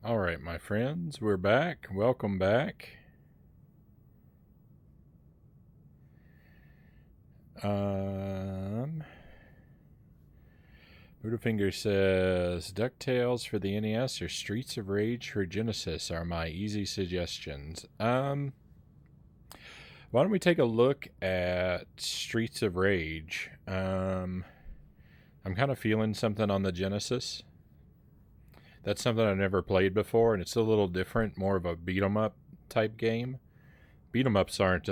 All right, my friends, we're back. Welcome back. Um, Buddhafinger says DuckTales for the NES or Streets of Rage for Genesis are my easy suggestions. Why don't we take a look at Streets of Rage? I'm kind of feeling something on the Genesis. That's something I've never played before, and it's a little different, more of a beat 'em up type game. Beat 'em ups aren't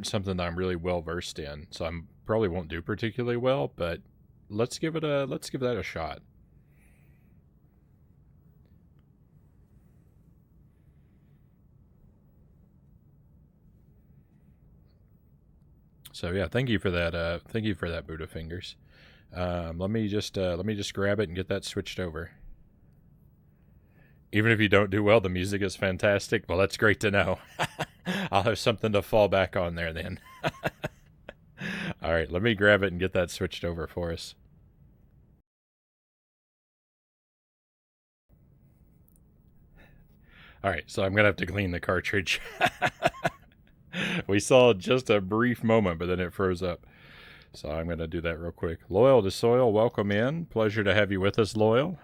something that I'm really well versed in, so I'm probably won't do particularly well, but let's give that a shot. So yeah, thank you for that. Thank you for that, Buddha Fingers. Let me just grab it and get that switched over. Even if you don't do well, the music is fantastic. Well, that's great to know. I'll have something to fall back on there then. All right, let me grab it and get that switched over for us. All right, so I'm gonna have to clean the cartridge. We saw just a brief moment, but then it froze up. So I'm going to do that real quick. Loyal to Soil, welcome in. Pleasure to have you with us, Loyal.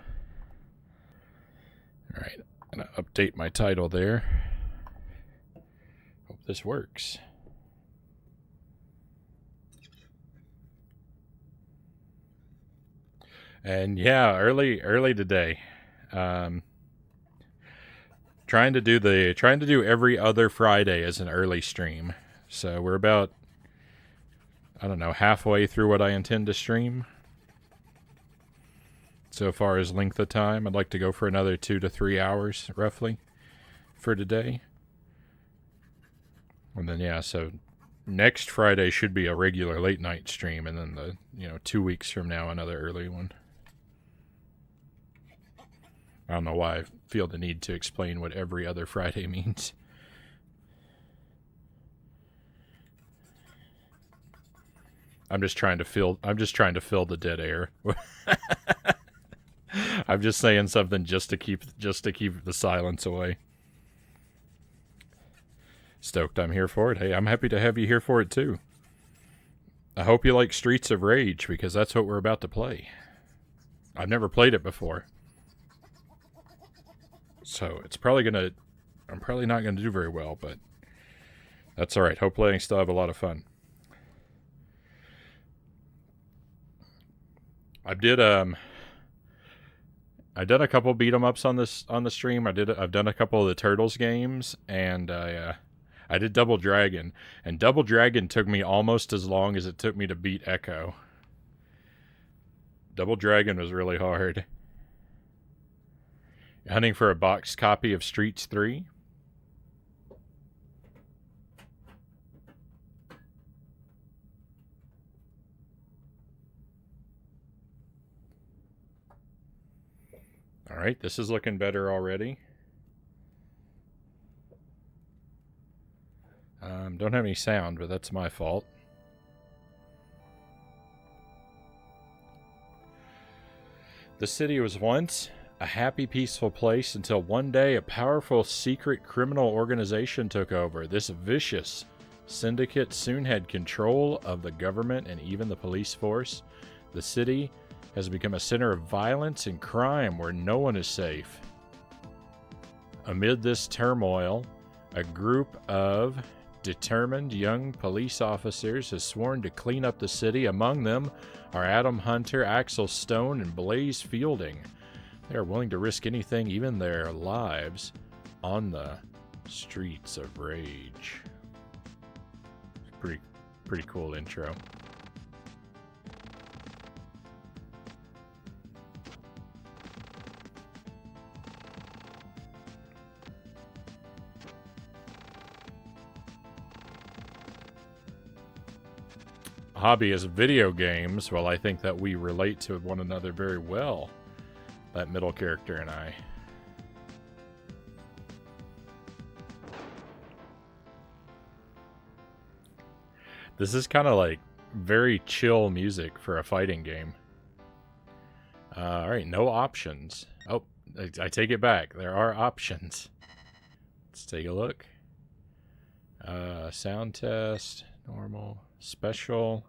All right, I'm going to update my title there. Hope this works. And yeah, early today. Trying to do every other Friday as an early stream. So we're about, I don't know, halfway through what I intend to stream. So far as length of time, I'd like to go for another 2 to 3 hours roughly for today. And then yeah, so next Friday should be a regular late night stream, and then 2 weeks from now another early one. I don't know why I feel the need to explain what every other Friday means. I'm just trying to fill the dead air. I'm just saying something just to keep the silence away. Stoked I'm here for it. Hey, I'm happy to have you here for it too. I hope you like Streets of Rage, because that's what we're about to play. I've never played it before, so I'm probably not gonna do very well, but that's all right. Hopefully I still have a lot of fun. I've done a couple beat 'em ups on the stream. I've done a couple of the Turtles games, and I did Double Dragon, and Double Dragon took me almost as long as it took me to beat Echo. Double Dragon was really hard. Hunting for a boxed copy of Streets 3. All right, this is looking better already. Don't have any sound, but that's my fault. The city was once a happy, peaceful place until one day a powerful secret criminal organization took over. This vicious syndicate soon had control of the government and even the police force. The city has become a center of violence and crime where no one is safe. Amid this turmoil, a group of determined young police officers has sworn to clean up the city. Among them are Adam Hunter, Axel Stone, and Blaze Fielding. They are willing to risk anything, even their lives, on the Streets of Rage. Pretty cool intro. Hobby is video games. Well, I think that we relate to one another very well, that middle character and I. This is kind of like very chill music for a fighting game. Alright, no options. Oh, I take it back. There are options. Let's take a look. Sound test, normal, special,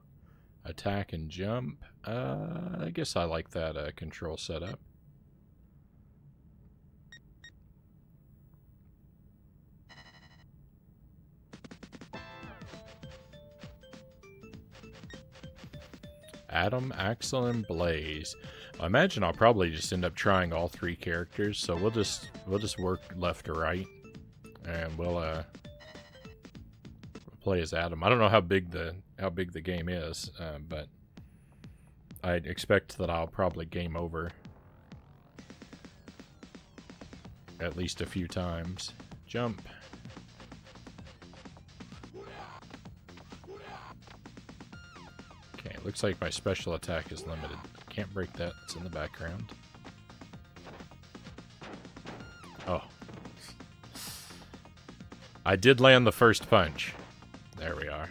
attack and jump. I guess I like that control setup. Adam, Axel, and Blaze. I imagine I'll probably just end up trying all 3 characters, so we'll just work left to right, and we'll play as Adam. I don't know how big the game is, but I expect that I'll probably game over at least a few times. Jump. Okay, looks like my special attack is limited. Can't break that, it's in the background. Oh. I did land the first punch. There we are.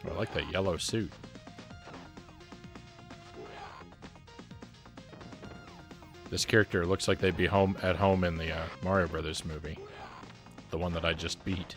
Oh, I like that yellow suit. This character looks like they'd be at home in the Mario Brothers movie. The one that I just beat.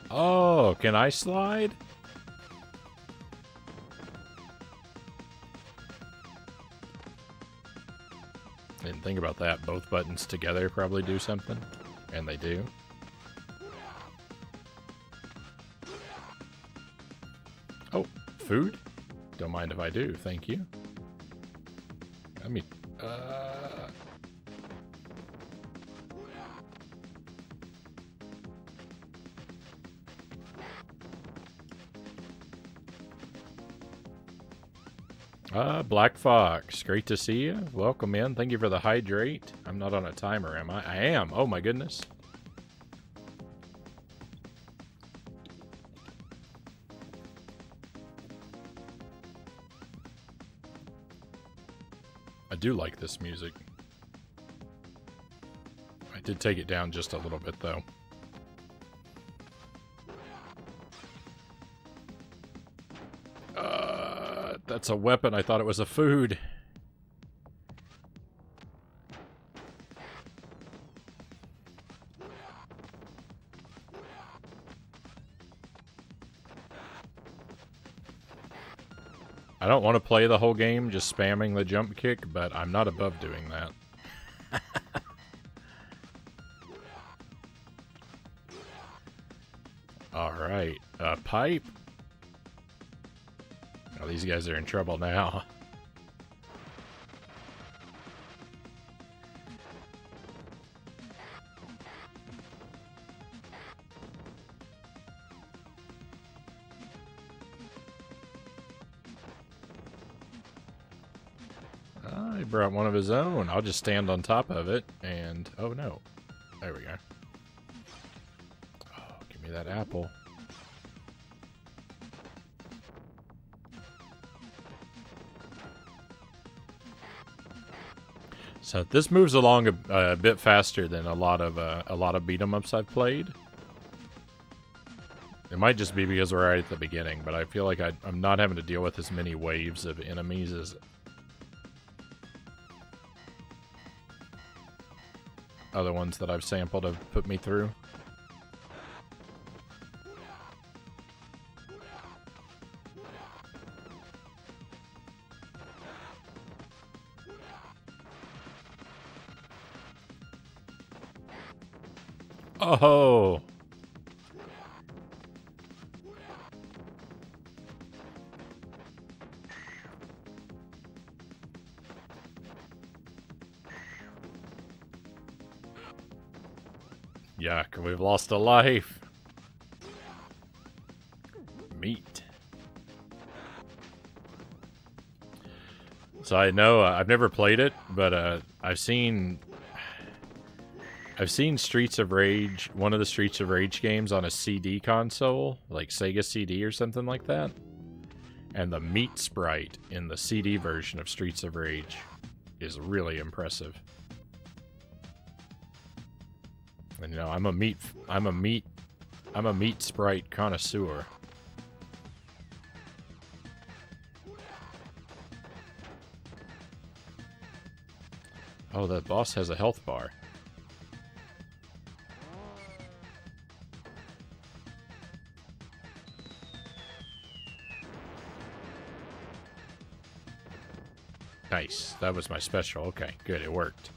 Oh, can I slide? Didn't think about that. Both buttons together probably do something. And they do. Oh, food? Don't mind if I do, thank you. Let me... Black Fox, great to see you. Welcome in. Thank you for the hydrate. I'm not on a timer, am I? I am. Oh my goodness. I do like this music. I did take it down just a little bit, though. That's a weapon. I thought it was a food. I don't want to play the whole game just spamming the jump kick, but I'm not above doing that. Alright, pipe. Oh, these guys are in trouble now. He brought one of his own. I'll just stand on top of it and... Oh no. There we go. Oh, give me that apple. So this moves along a bit faster than a lot of beat 'em ups I've played. It might just be because we're right at the beginning, but I feel like I'm not having to deal with as many waves of enemies as other ones that I've sampled have put me through. Oh! Yuck, we've lost a life. meat. So I know I've never played it, but I've seen Streets of Rage, one of the Streets of Rage games on a CD console, like Sega CD or something like that. And the meat sprite in the CD version of Streets of Rage is really impressive. And you know, I'm a meat sprite connoisseur. Oh, that boss has a health bar. Nice. That was my special. Okay, good. It worked.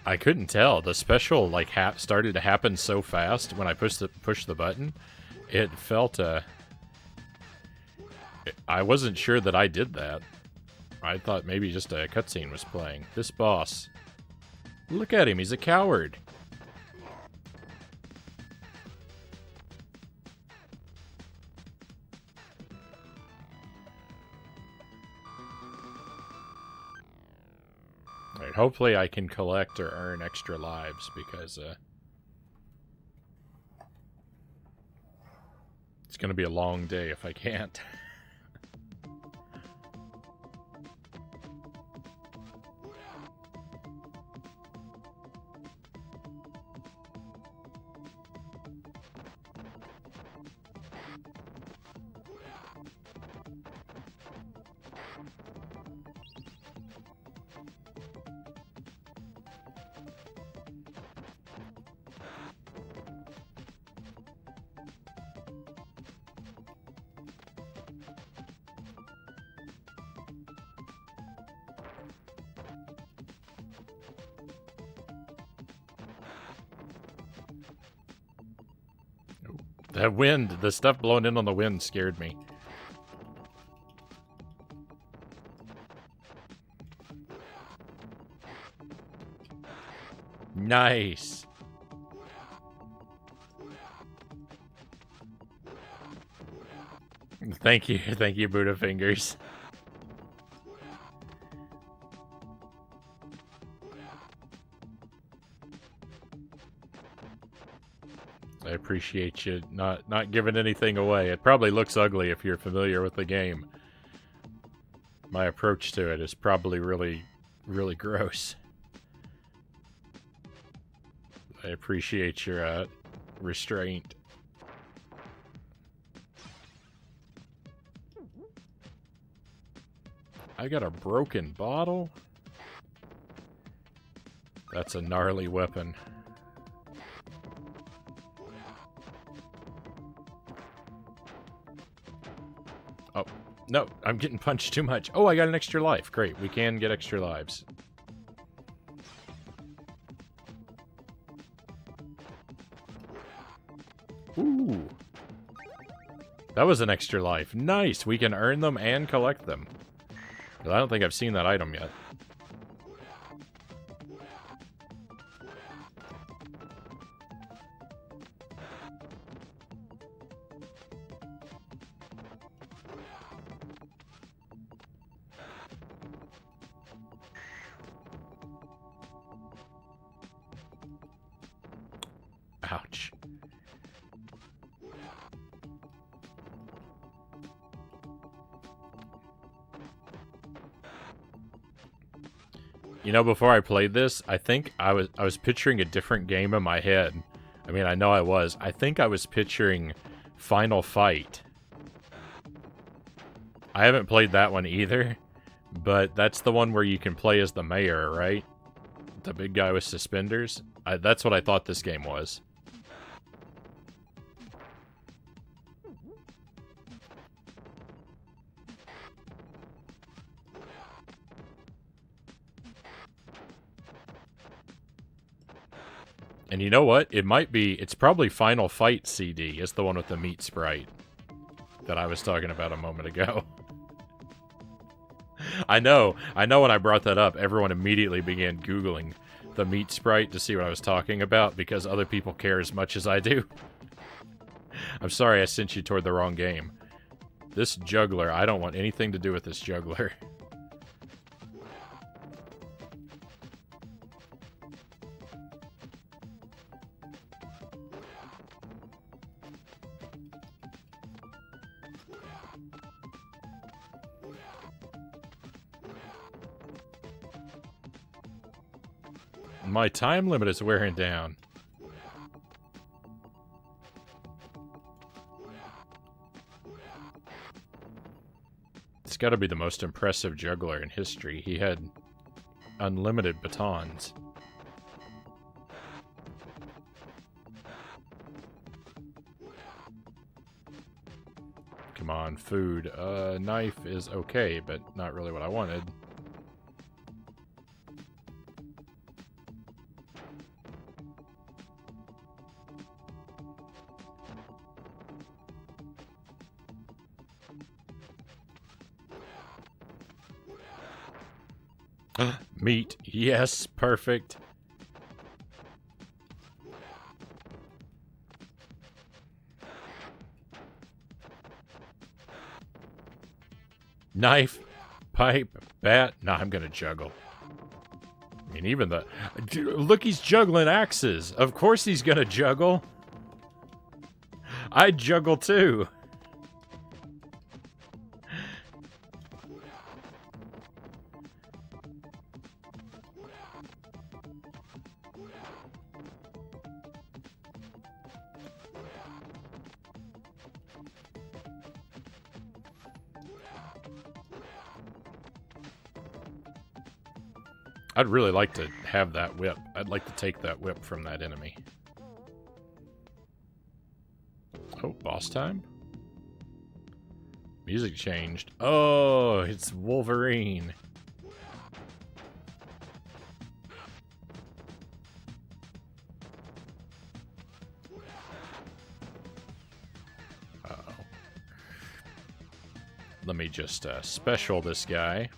I couldn't tell. The special like started to happen so fast when I pushed the button. It felt I wasn't sure that I did that. I thought maybe just a cutscene was playing. This boss. Look at him. He's a coward. Alright, hopefully I can collect or earn extra lives because it's going to be a long day if I can't. That wind, the stuff blowing in on the wind scared me. Nice. Thank you, Buddha Fingers. I appreciate you not giving anything away. It probably looks ugly if you're familiar with the game. My approach to it is probably really, really gross. I appreciate your restraint. I got a broken bottle? That's a gnarly weapon. Oh, no, I'm getting punched too much. Oh, I got an extra life. Great, we can get extra lives. Ooh. That was an extra life. Nice, we can earn them and collect them. I don't think I've seen that item yet. Ouch. You know, before I played this, I think I was picturing a different game in my head. I mean, I know I was. I think I was picturing Final Fight. I haven't played that one either, but that's the one where you can play as the mayor, right? The big guy with suspenders. That's what I thought this game was. And you know what? It might be, it's probably Final Fight CD is the one with the meat sprite that I was talking about a moment ago. I know when I brought that up, everyone immediately began Googling the meat sprite to see what I was talking about because other people care as much as I do. I'm sorry I sent you toward the wrong game. This juggler, I don't want anything to do with this juggler. My time limit is wearing down. It's got to be the most impressive juggler in history. He had unlimited batons. Come on, food. Knife is okay, but not really what I wanted. Meat. Yes, perfect. Knife, pipe, bat. Nah, I'm gonna juggle. I mean, even the... Look, he's juggling axes. Of course he's gonna juggle. I'd juggle too. I'd really like to have that whip. I'd like to take that whip from that enemy. Oh, boss time? Music changed. Oh, it's Wolverine. Uh-oh. Let me just special this guy.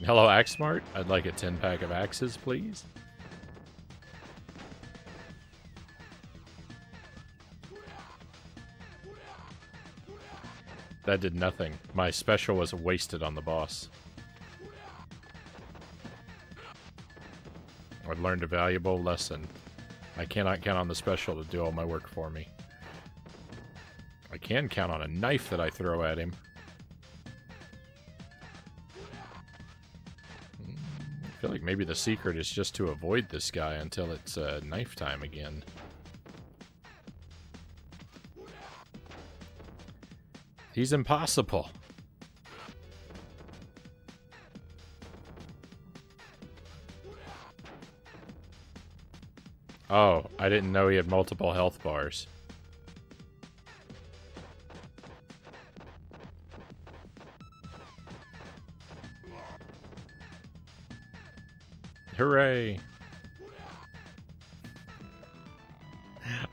Hello, Axmart. I'd like a 10-pack of axes, please. That did nothing. My special was wasted on the boss. I learned a valuable lesson. I cannot count on the special to do all my work for me. I can count on a knife that I throw at him. I feel like maybe the secret is just to avoid this guy until it's knife time again. He's impossible. Oh, I didn't know he had multiple health bars. Hooray!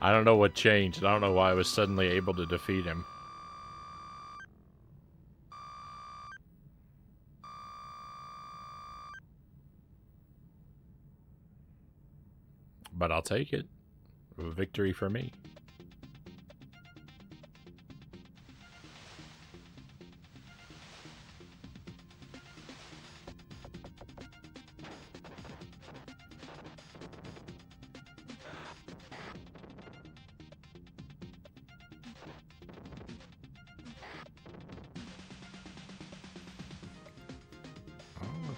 I don't know what changed. I don't know why I was suddenly able to defeat him. But I'll take it. A victory for me.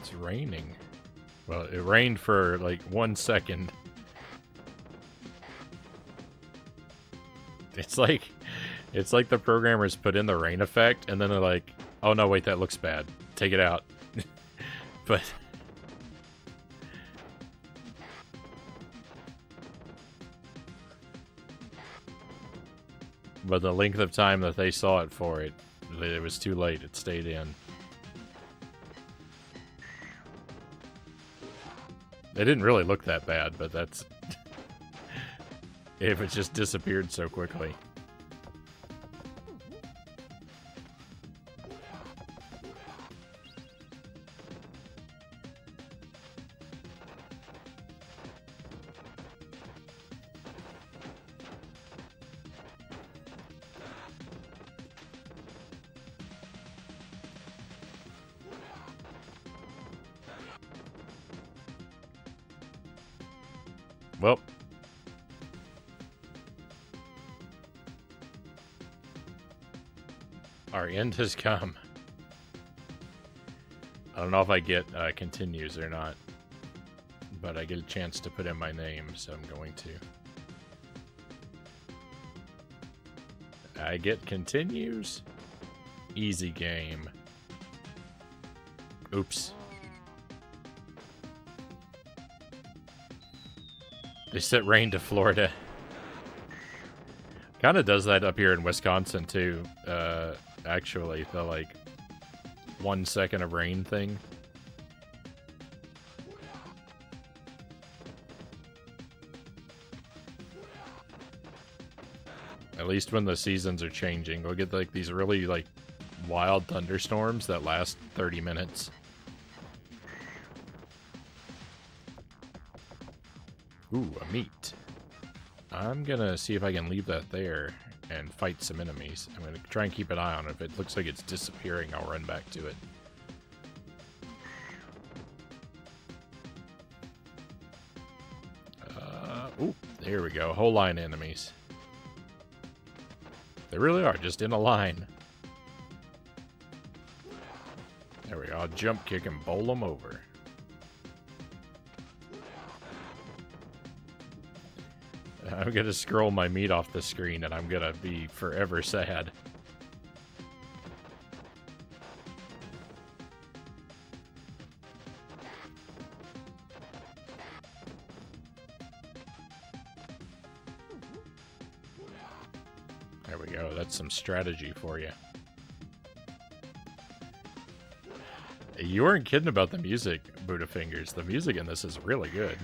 It's raining. Well, it rained for like 1 second. It's like the programmers put in the rain effect and then they're like, oh no, wait, that looks bad. Take it out. But the length of time that they saw it for it was too late. It stayed in. It didn't really look that bad, but that's... if it just disappeared so quickly. Well. Our end has come. I don't know if I get continues or not, but I get a chance to put in my name, so I'm going to. I get continues. Easy game. Oops. They set rain to Florida. Kind of does that up here in Wisconsin, too. Actually, the, like, 1 second of rain thing. At least when the seasons are changing, we'll get, like, these really, like, wild thunderstorms that last 30 minutes. Ooh, a meat. I'm gonna see if I can leave that there and fight some enemies. I'm gonna try and keep an eye on it. If it looks like it's disappearing, I'll run back to it. Ooh, there we go. A whole line of enemies. They really are, just in a line. There we go. I'll jump kick and bowl them over. I'm gonna scroll my meat off the screen and I'm gonna be forever sad. There we go. That's some strategy for you. You weren't kidding about the music, Buddha Fingers. The music in this is really good.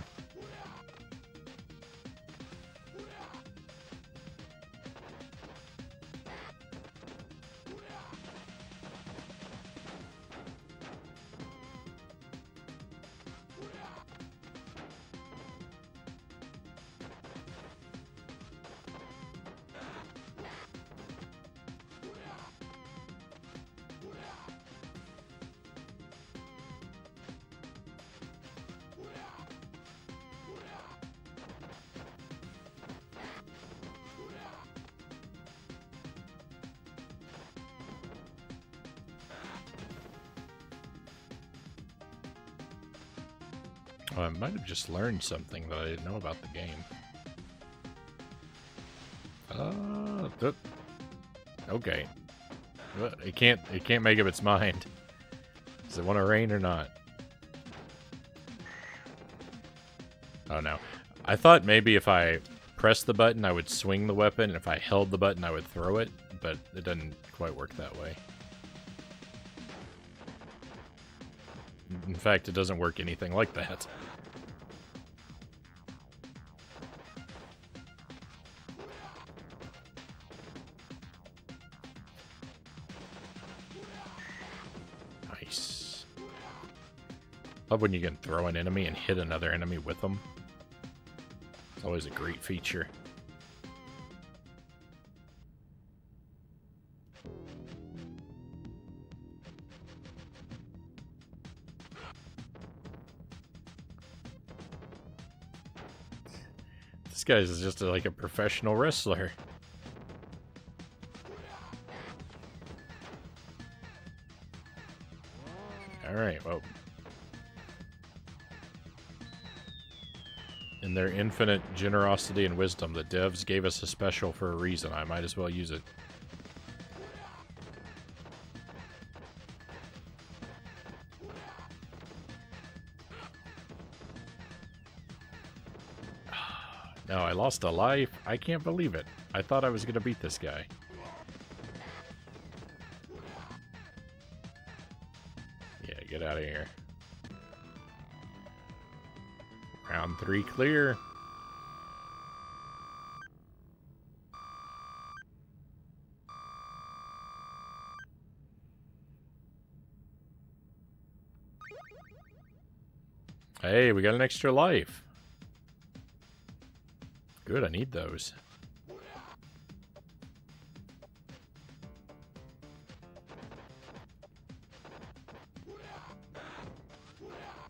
Oh, I might have just learned something that I didn't know about the game. Okay. It can't make up its mind. Does it want to rain or not? Oh no. I thought maybe if I pressed the button I would swing the weapon, and if I held the button I would throw it, but it doesn't quite work that way. In fact, it doesn't work anything like that. Nice. Love when you can throw an enemy and hit another enemy with them. It's always a great feature. This guy's just like a professional wrestler. Alright, well. In their infinite generosity and wisdom, the devs gave us a special for a reason. I might as well use it. No, I lost a life. I can't believe it. I thought I was going to beat this guy. Yeah, get out of here. Round 3 clear. Hey, we got an extra life. Good, I need those.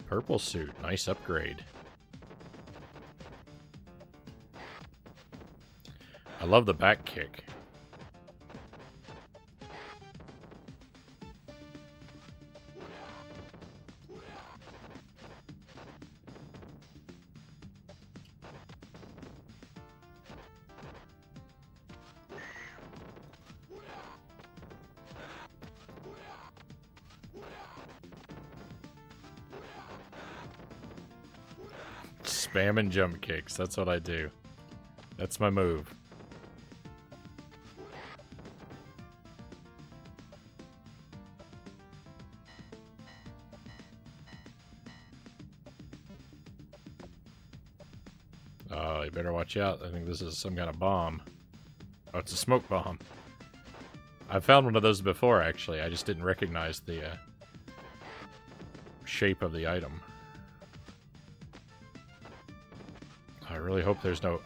Purple suit, nice upgrade. I love the back kick. Spamming jump kicks. That's what I do. That's my move. Oh, you better watch out. I think this is some kind of bomb. Oh, it's a smoke bomb. I've found one of those before, actually. I just didn't recognize the shape of the item. I really hope there's no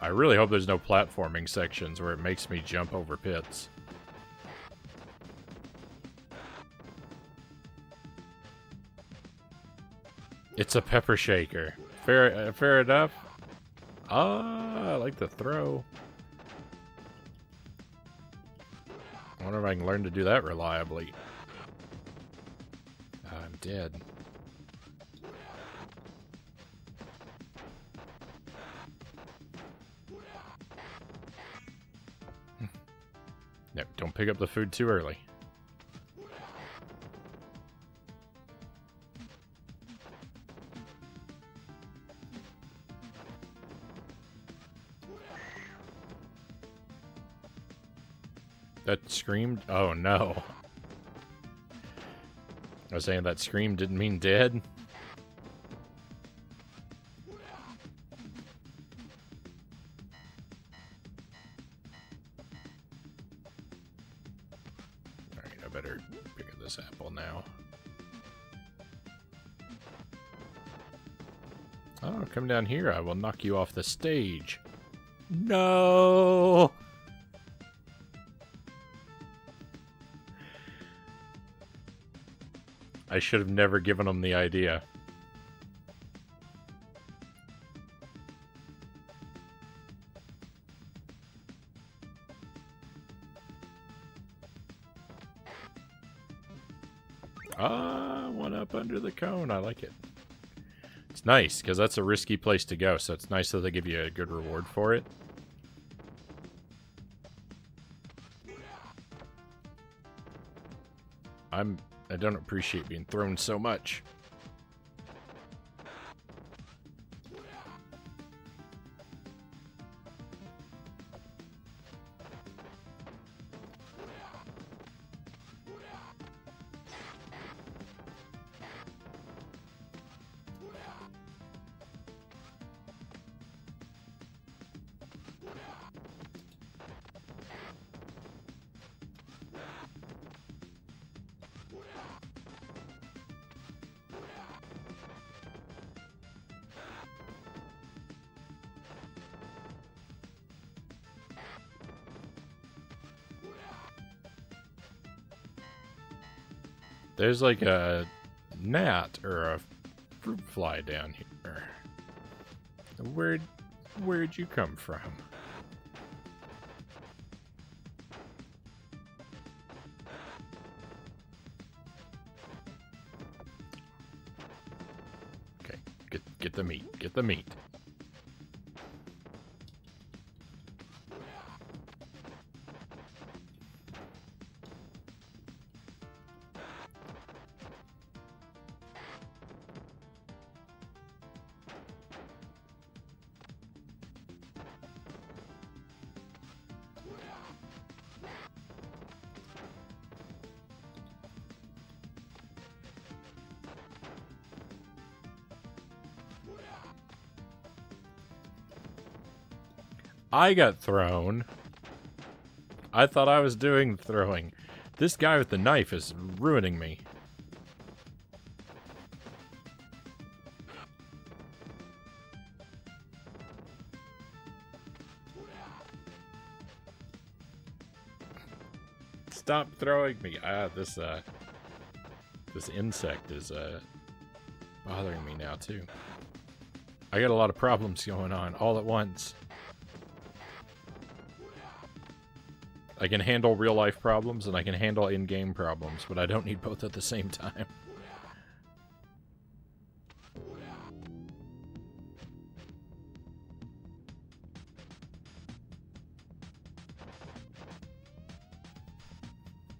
platforming sections where it makes me jump over pits. It's a pepper shaker. Fair enough. Ah, I like the throw. I wonder if I can learn to do that reliably. I'm dead. No, don't pick up the food too early. That screamed? Oh no. I was saying that scream didn't mean dead. Alright, I better pick up this apple now. Oh, come down here. I will knock you off the stage. No! I should have never given him the idea. Ah, one up under the cone. I like it. It's nice, because that's a risky place to go, so it's nice that they give you a good reward for it. I don't appreciate being thrown so much. There's like a gnat or a fruit fly down here. Where'd you come from? Okay, get the meat. Get the meat. I got thrown. I thought I was doing throwing. This guy with the knife is ruining me. Stop throwing me. This insect is bothering me now too. I got a lot of problems going on all at once. I can handle real-life problems, and I can handle in-game problems, but I don't need both at the same time.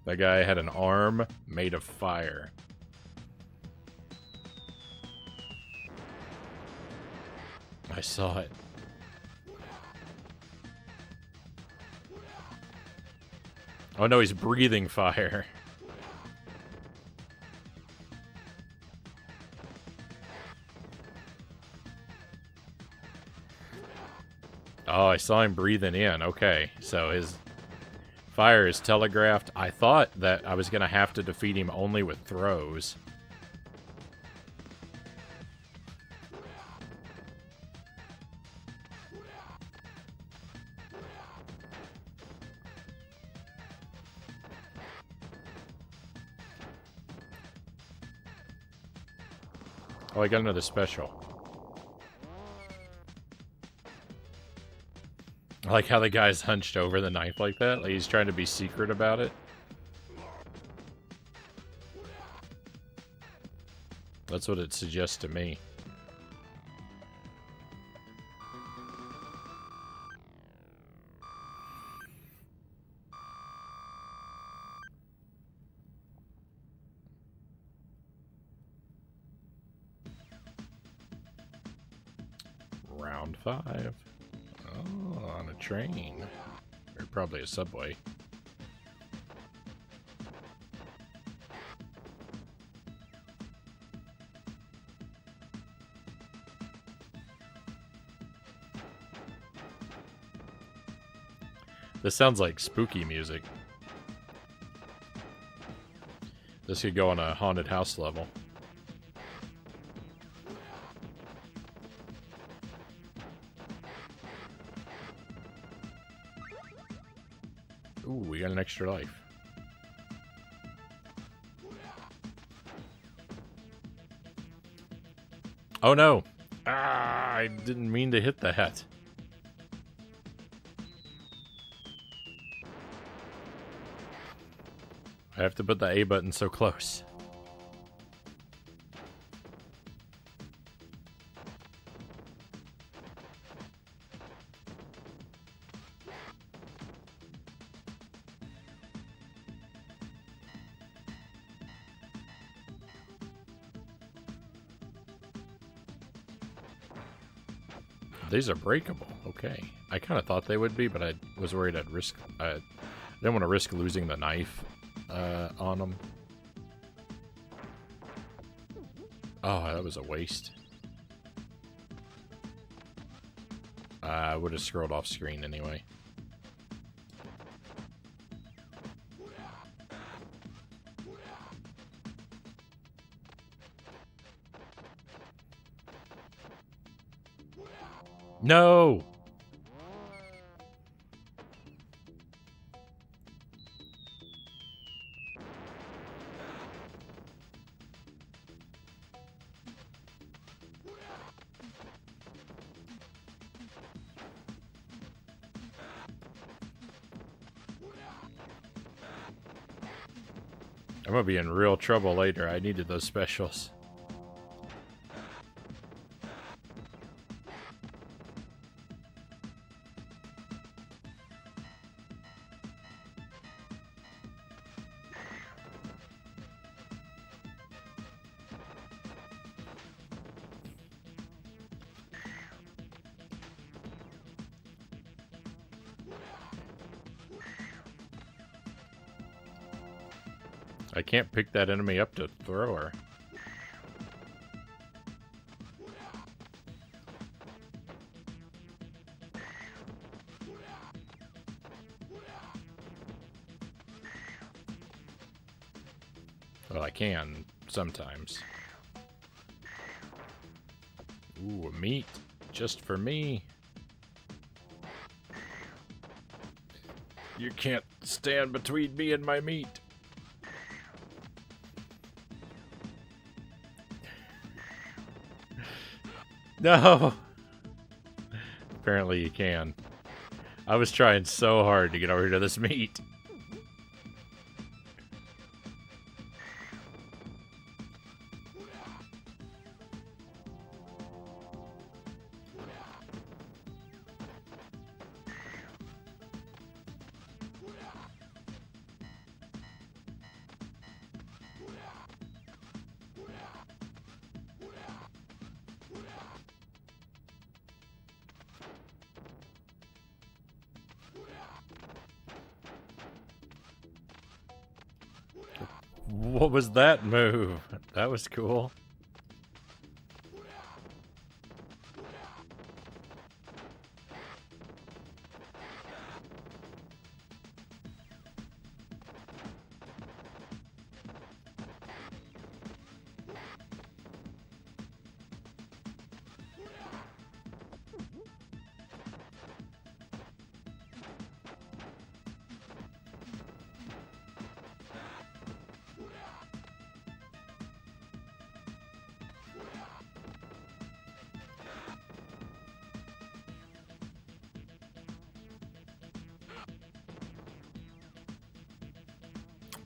That guy had an arm made of fire. I saw it. Oh no, he's breathing fire. Oh, I saw him breathing in. Okay, so his fire is telegraphed. I thought that I was going to have to defeat him only with throws. Oh, I got another special. I like how the guy's hunched over the knife like that. Like he's trying to be secret about it. That's what it suggests to me. Round 5. Oh, on a train. Or probably a subway. This sounds like spooky music. This could go on a haunted house level. Ooh, we got an extra life. Oh no! Ah, I didn't mean to hit that. I have to put the A button so close. These are breakable. Okay. I kind of thought they would be, but I was worried I'd risk... I didn't want to risk losing the knife on them. Oh, that was a waste. I would have scrolled off screen anyway. No! I'm gonna be in real trouble later. I needed those specials. I can't pick that enemy up to throw her. Well, I can sometimes. Ooh, a meat. Just for me. You can't stand between me and my meat. No! Apparently you can. I was trying so hard to get over to this meat. What was that move? That was cool.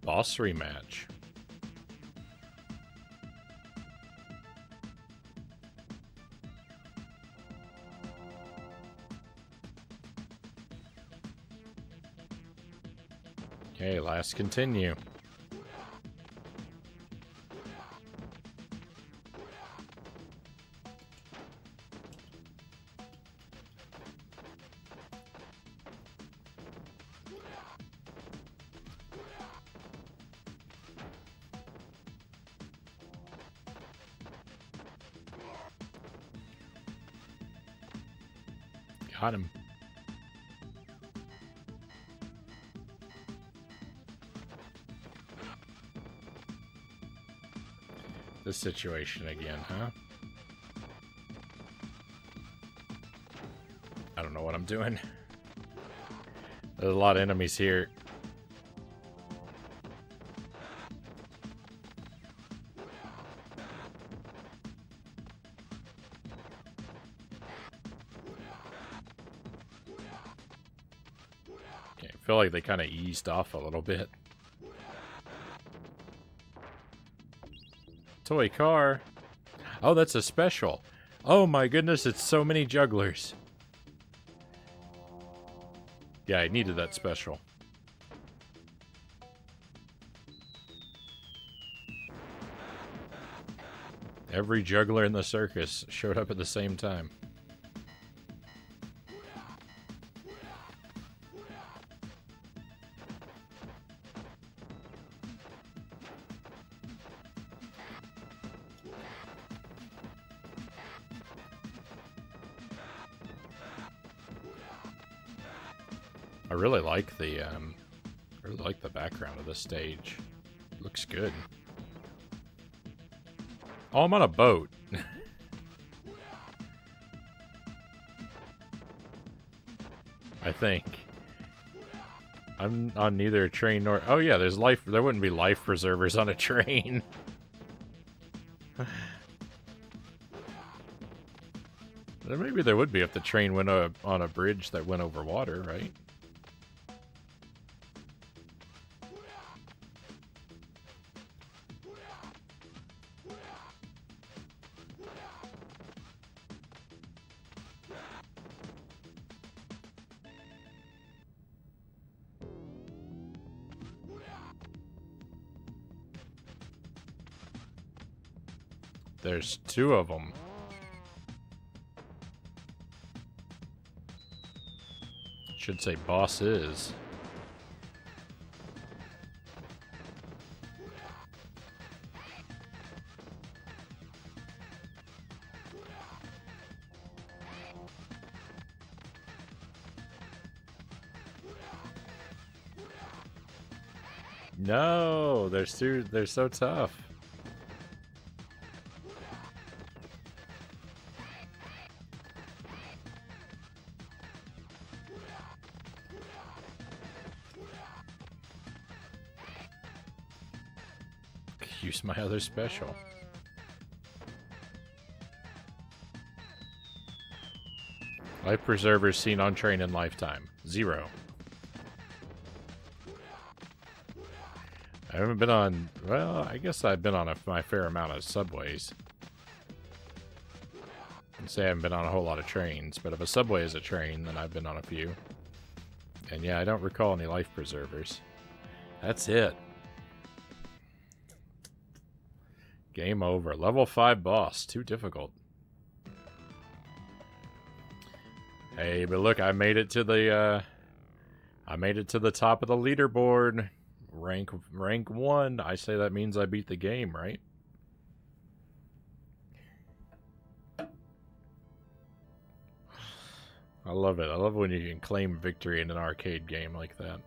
Boss rematch. Okay, last continue. Got him. This situation again, huh? I don't know what I'm doing. There's a lot of enemies here. Okay, I feel like they kind of eased off a little bit. Toy car. Oh, that's a special. Oh my goodness, it's so many jugglers. Yeah, I needed that special. Every juggler in the circus showed up at the same time. I really like the background of this stage. Looks good. Oh, I'm on a boat. I think. I'm on neither a train nor... Oh yeah, there's life... There wouldn't be life preservers on a train. Maybe there would be if the train went on a bridge that went over water, right? There's two of them. Should say bosses. No, they're so tough. Use my other special. Life preservers seen on train in lifetime. 0. I haven't been on... Well, I guess I've been on my fair amount of subways. I'd say I haven't been on a whole lot of trains, but if a subway is a train, then I've been on a few. And yeah, I don't recall any life preservers. That's it. Game over. Level 5 boss. Too difficult. Hey, but look, I made it to the top of the leaderboard. Rank 1. I say that means I beat the game, right? I love it. I love when you can claim victory in an arcade game like that.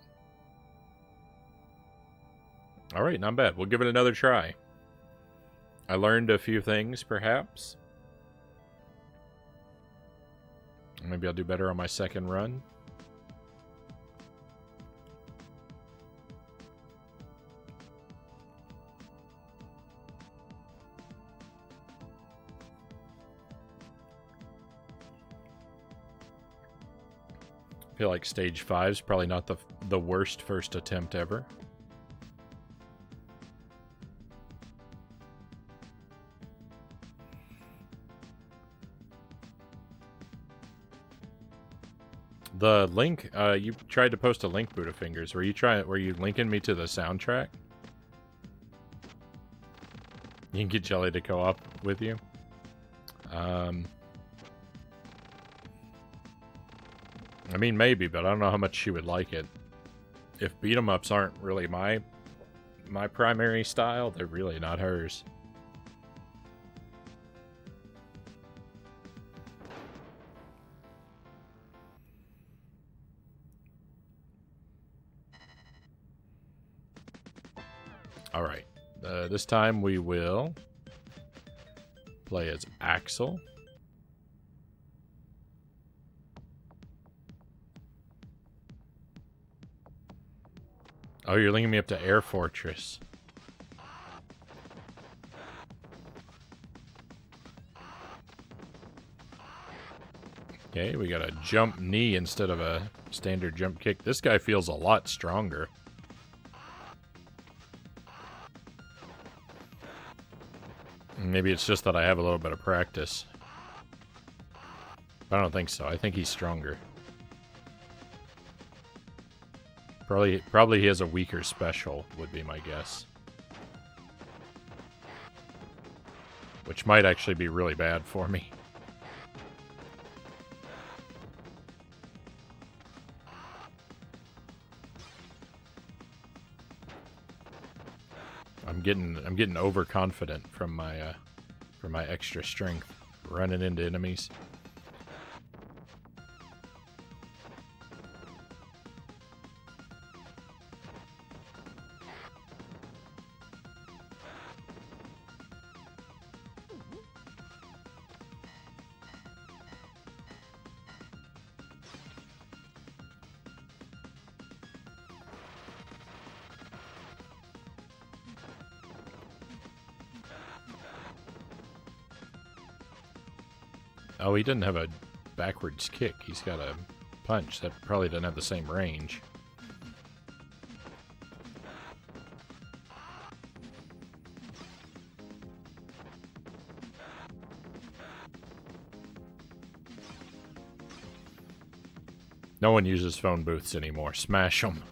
Alright, not bad. We'll give it another try. I learned a few things, perhaps. Maybe I'll do better on my second run. I feel like stage 5 is probably not the worst first attempt ever. The link, you tried to post a link, Budafingers. Were you linking me to the soundtrack? You can get Jelly to co-op with you. I mean, maybe, but I don't know how much she would like it. If beat-em-ups aren't really my primary style, they're really not hers. Alright, this time we will play as Axel. Oh, you're linking me up to Air Fortress. Okay, we got a jump knee instead of a standard jump kick. This guy feels a lot stronger. Maybe it's just that I have a little bit of practice. I don't think so. I think he's stronger. Probably he has a weaker special, would be my guess. Which might actually be really bad for me. I'm getting overconfident from my extra strength running into enemies. Oh, he didn't have a backwards kick. He's got a punch that probably doesn't have the same range. No one uses phone booths anymore. Smash them.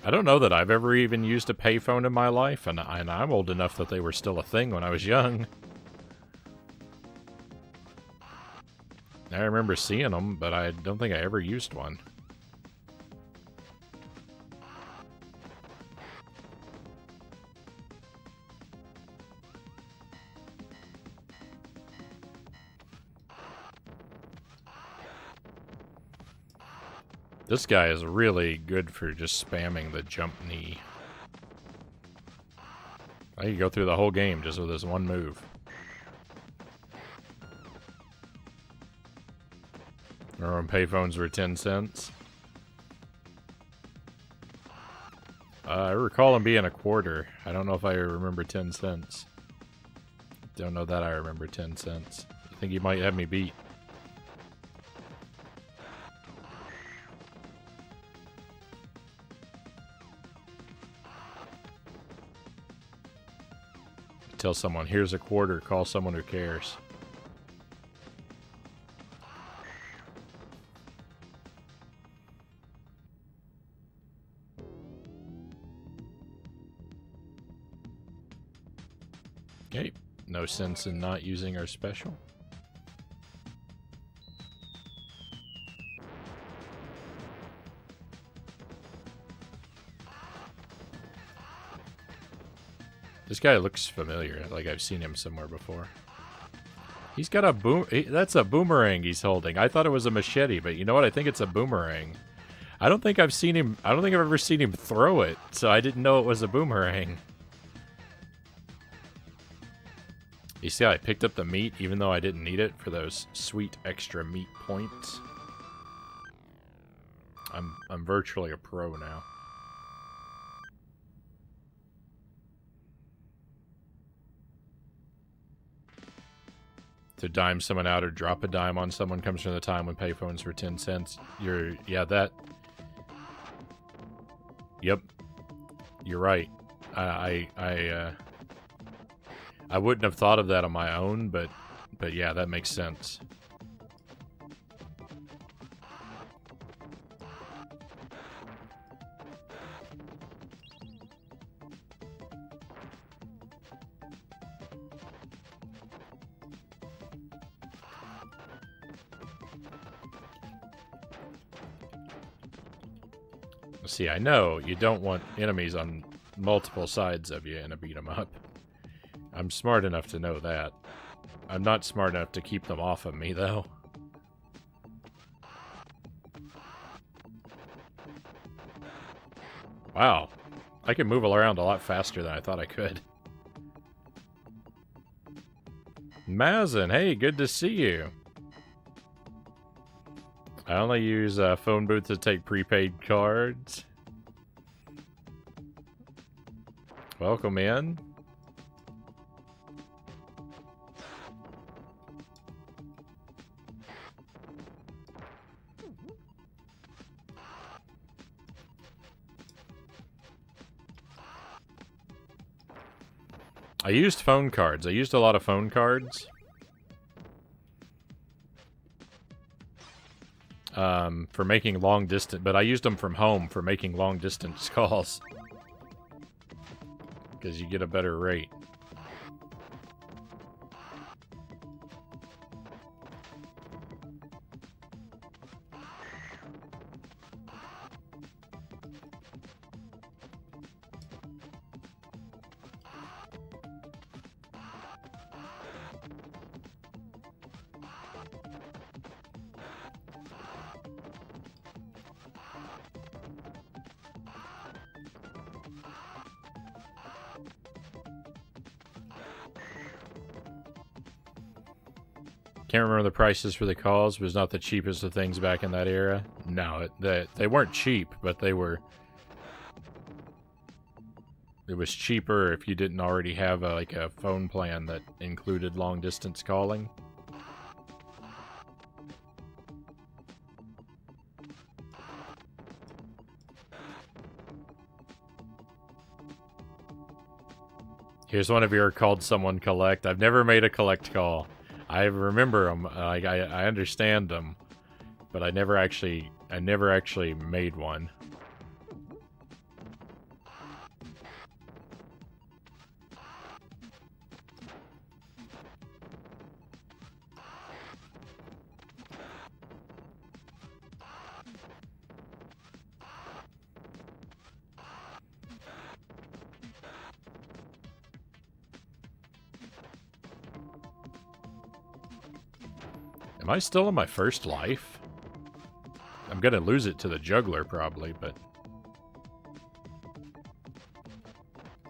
I don't know that I've ever even used a payphone in my life, and I'm old enough that they were still a thing when I was young. I remember seeing them, but I don't think I ever used one. This guy is really good for just spamming the jump knee. I could go through the whole game just with this one move. Remember when payphones were 10 cents? I recall him being a quarter. I don't know if I remember 10 cents. Don't know that I remember 10 cents. I think you might have me beat. Tell someone, here's a quarter, call someone who cares. Okay, no sense in not using our special. This guy looks familiar, like I've seen him somewhere before. He's got a boom. That's a boomerang he's holding. I thought it was a machete, but you know what? I think it's a boomerang. I don't think I've seen him. I don't think I've ever seen him throw it, so I didn't know it was a boomerang. You see how I picked up the meat even though I didn't need it for those sweet extra meat points? I'm virtually a pro now. To dime someone out or drop a dime on someone comes from the time when payphones were 10 cents. Yep. You're right. I wouldn't have thought of that on my own, but yeah, that makes sense. See, I know you don't want enemies on multiple sides of you in a beat 'em up. I'm smart enough to know that. I'm not smart enough to keep them off of me, though. Wow. I can move around a lot faster than I thought I could. Mazin, hey, good to see you. I only use phone booth to take prepaid cards. Welcome in. I used phone cards. I used a lot of phone cards. For making long distance, but I used them from home for making long distance calls. Because you get a better rate. Can't remember the prices for the calls. It was not the cheapest of things back in that era. No, they weren't cheap, but they were... It was cheaper if you didn't already have like a phone plan that included long-distance calling. Here's one of your called someone collect. I've never made a collect call. I remember them. I understand them, but I never actually made one. Am I still in my first life? I'm gonna lose it to the juggler, probably, but...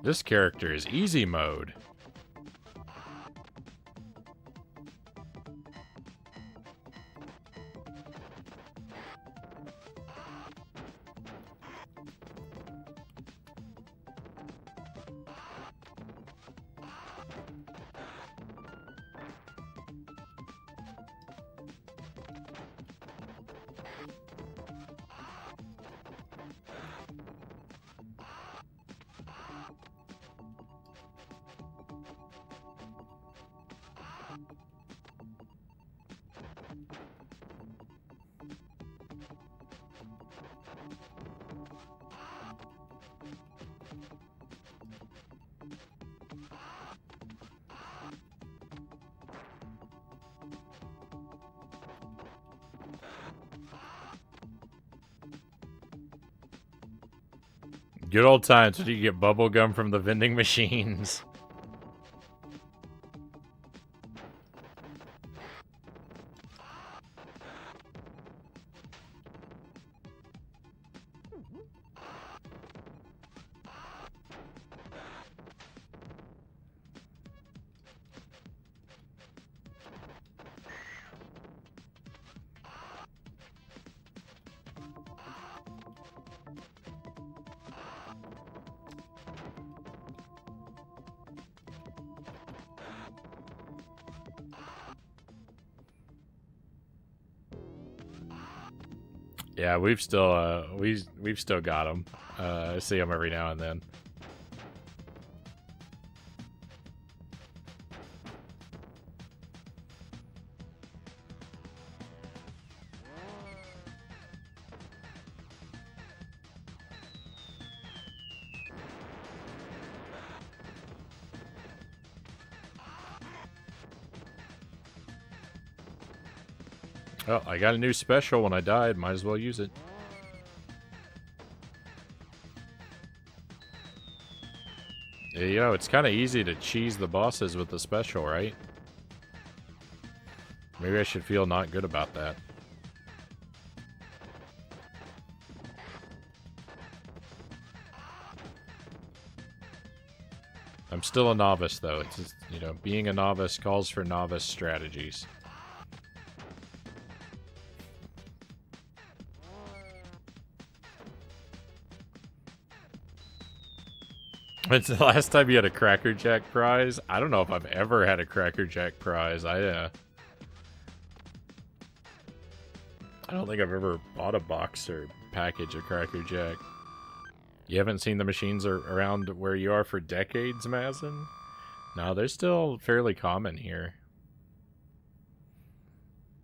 This character is easy mode. Good old times when you get bubble gum from the vending machines. Yeah, we've still we've still got them. I see them every now and then. Oh, I got a new special when I died. Might as well use it. There you go. It's kind of easy to cheese the bosses with the special, right? Maybe I should feel not good about that. I'm still a novice, though. It's just, you know, being a novice calls for novice strategies. When's the last time you had a Cracker Jack prize? I don't know if I've ever had a Cracker Jack prize. I don't think I've ever bought a box or package of Cracker Jack. You haven't seen the machines around where you are for decades, Mazin? No, they're still fairly common here.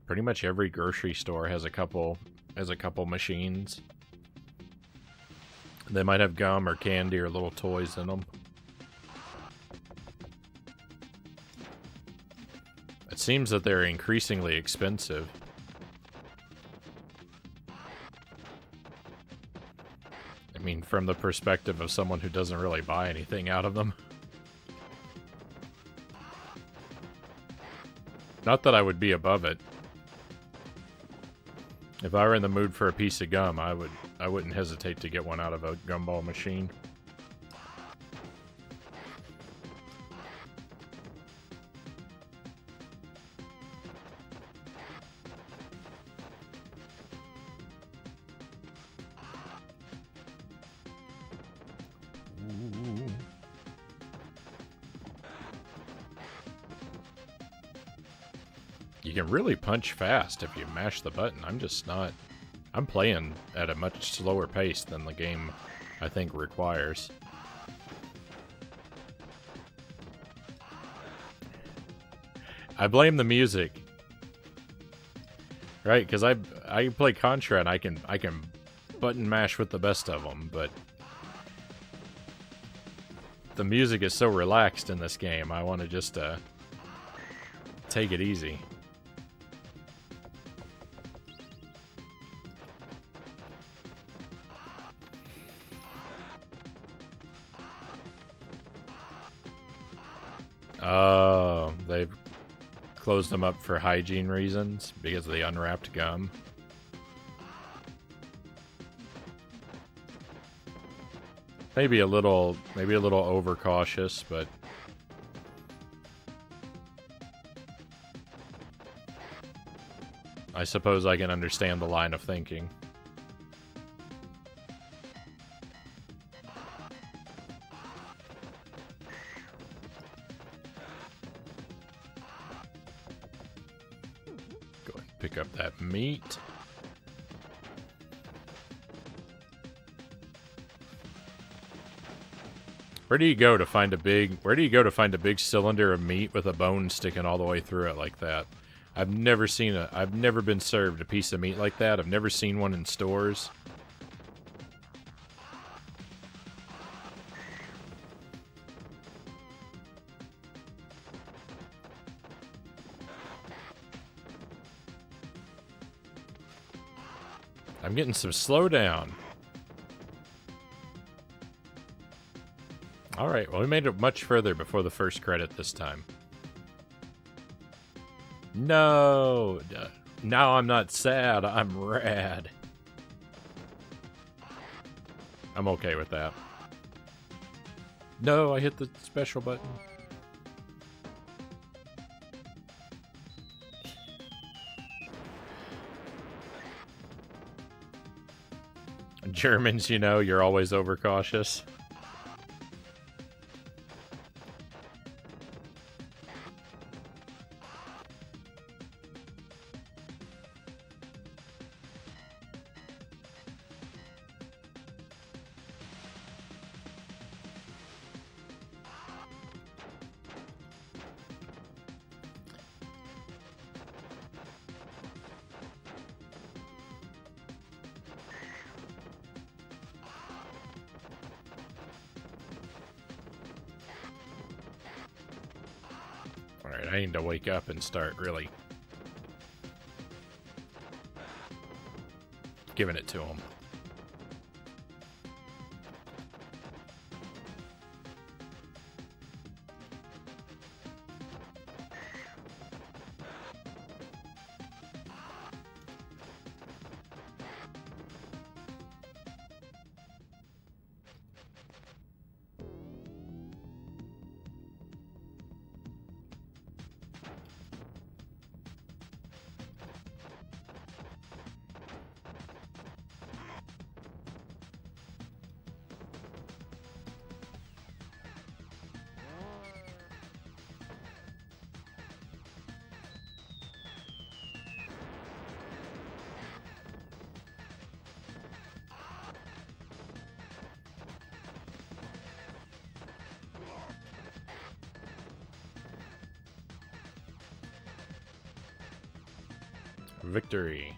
Pretty much every grocery store has a couple machines. They might have gum or candy or little toys in them. It seems that they're increasingly expensive. I mean, from the perspective of someone who doesn't really buy anything out of them. Not that I would be above it. If I were in the mood for a piece of gum, I wouldn't hesitate to get one out of a gumball machine. Ooh. You can really punch fast if you mash the button. I'm just not... I'm playing at a much slower pace than the game, I think, requires. I blame the music. Right, because I play Contra and I can button mash with the best of them, but the music is so relaxed in this game. I want to just take it easy. Oh, they've closed them up for hygiene reasons because of the unwrapped gum. Maybe a little overcautious, but I suppose I can understand the line of thinking. Go ahead and pick up that meat. Where do you go to find a big cylinder of meat with a bone sticking all the way through it like that? I've never been served a piece of meat like that. I've never seen one in stores. I'm getting some slowdown. Alright, well we made it much further before the first credit this time. No! Now I'm not sad, I'm rad. I'm okay with that. No, I hit the special button. Germans, you know, you're always overcautious. Alright, I need to wake up and start really giving it to him. Victory.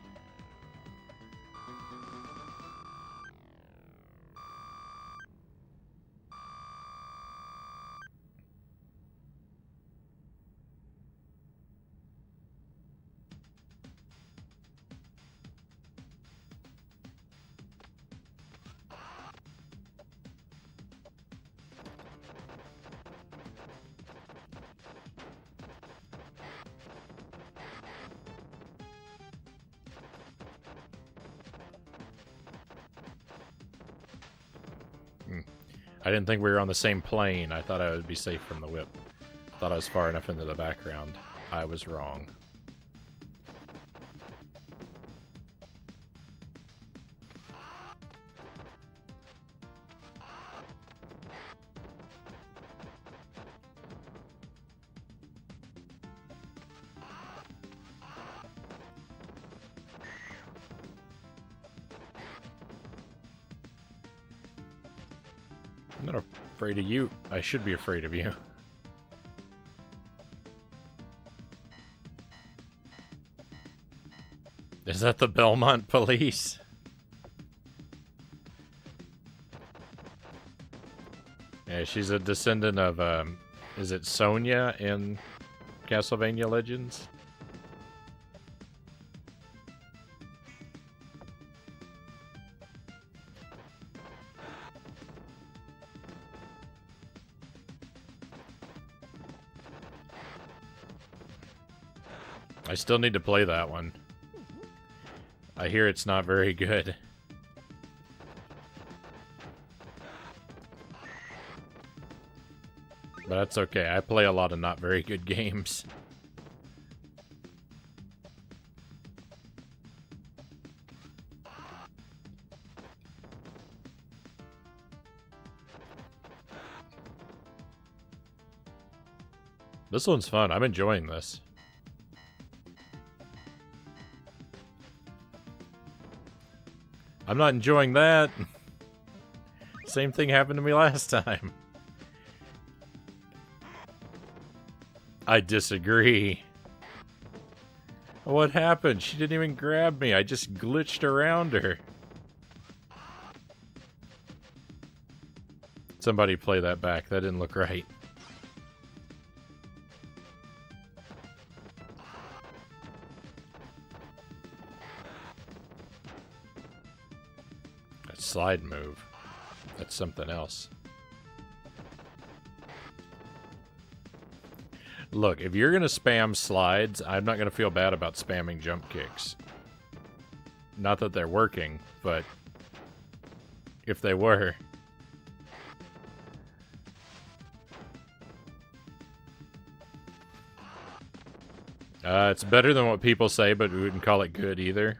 I didn't think we were on the same plane. I thought I would be safe from the whip. Thought I was far enough into the background. I was wrong. I'm not afraid of you. I should be afraid of you. Is that the Belmont police? Yeah, she's a descendant of, is it Sonya in Castlevania Legends? I still need to play that one. I hear it's not very good. But that's okay. I play a lot of not very good games. This one's fun. I'm enjoying this. I'm not enjoying that. Same thing happened to me last time. I disagree. What happened? She didn't even grab me. I just glitched around her. Somebody play that back. That didn't look right. That slide move. That's something else. Look, if you're gonna spam slides, I'm not gonna feel bad about spamming jump kicks. Not that they're working, but if they were. It's better than what people say, but we wouldn't call it good either.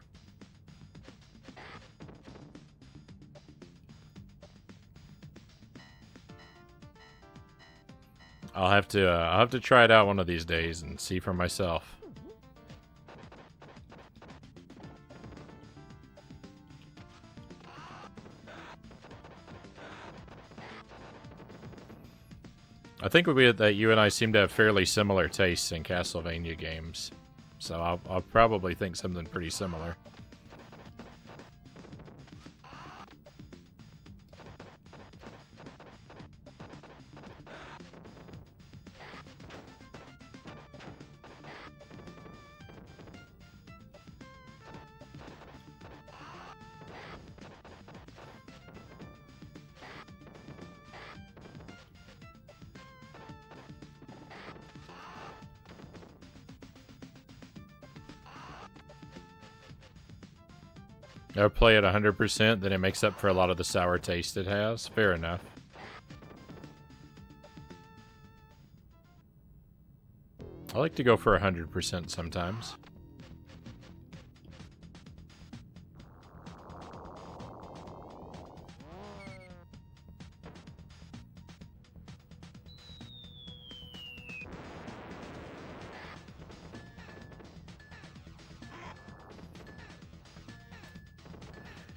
I'll have to try it out one of these days and see for myself. I think that you and I seem to have fairly similar tastes in Castlevania games, so I'll probably think something pretty similar. I play it 100%, then it makes up for a lot of the sour taste it has. Fair enough. I like to go for 100% sometimes.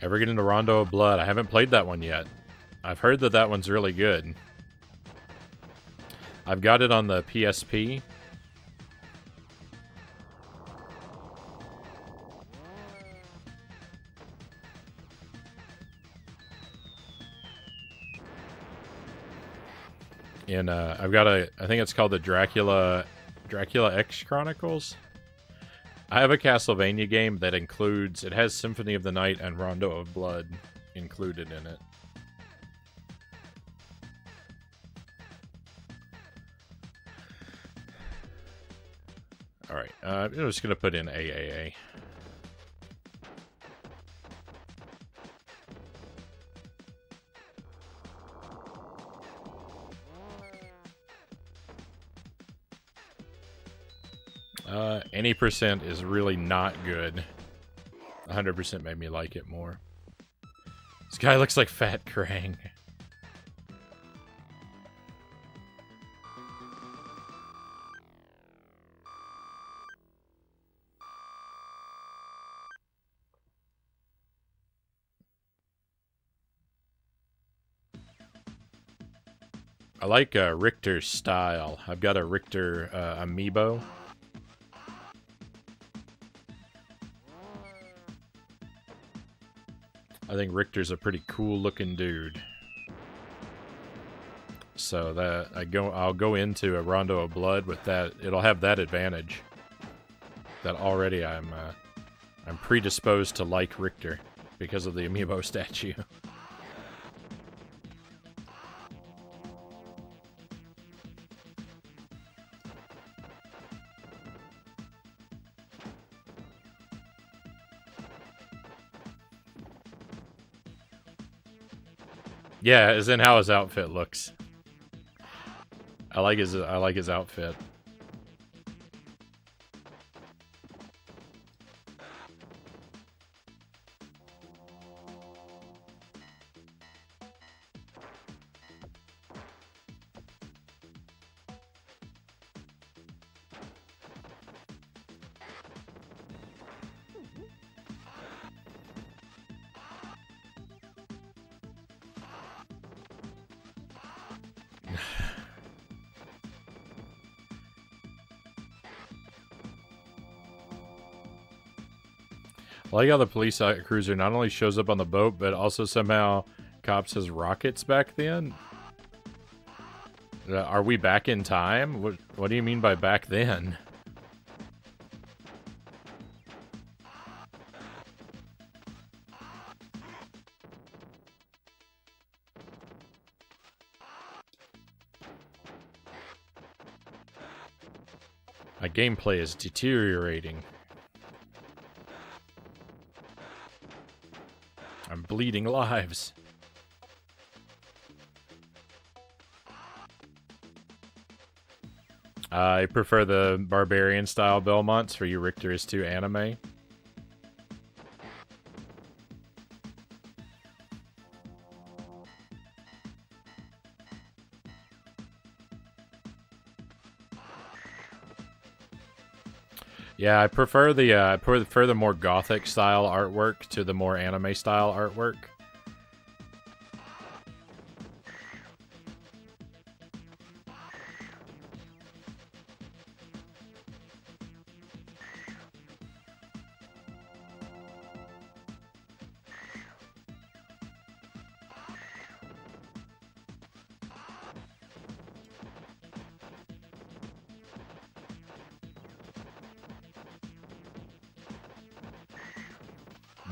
Ever get into Rondo of Blood? I haven't played that one yet. I've heard that that one's really good. I've got it on the PSP. And I've got I think it's called the Dracula X Chronicles. I have a Castlevania game that includes, it has Symphony of the Night and Rondo of Blood included in it. Alright, I'm just going to put in AAA. Any percent is really not good. 100% made me like it more. This guy looks like Fat Krang. I like Richter's style. I've got a Richter amiibo. I think Richter's a pretty cool looking dude. So that I'll go into a Rondo of Blood with that. It'll have that advantage. That already I'm predisposed to like Richter because of the amiibo statue. Yeah, as in how his outfit looks. I like his outfit. I like how the police cruiser not only shows up on the boat, but also somehow cops has rockets back then. Are we back in time? What do you mean by back then? My gameplay is deteriorating. I'm bleeding lives. I prefer the barbarian style Belmonts. For you, Richter is too anime. Yeah, I prefer the more gothic style artwork to the more anime style artwork.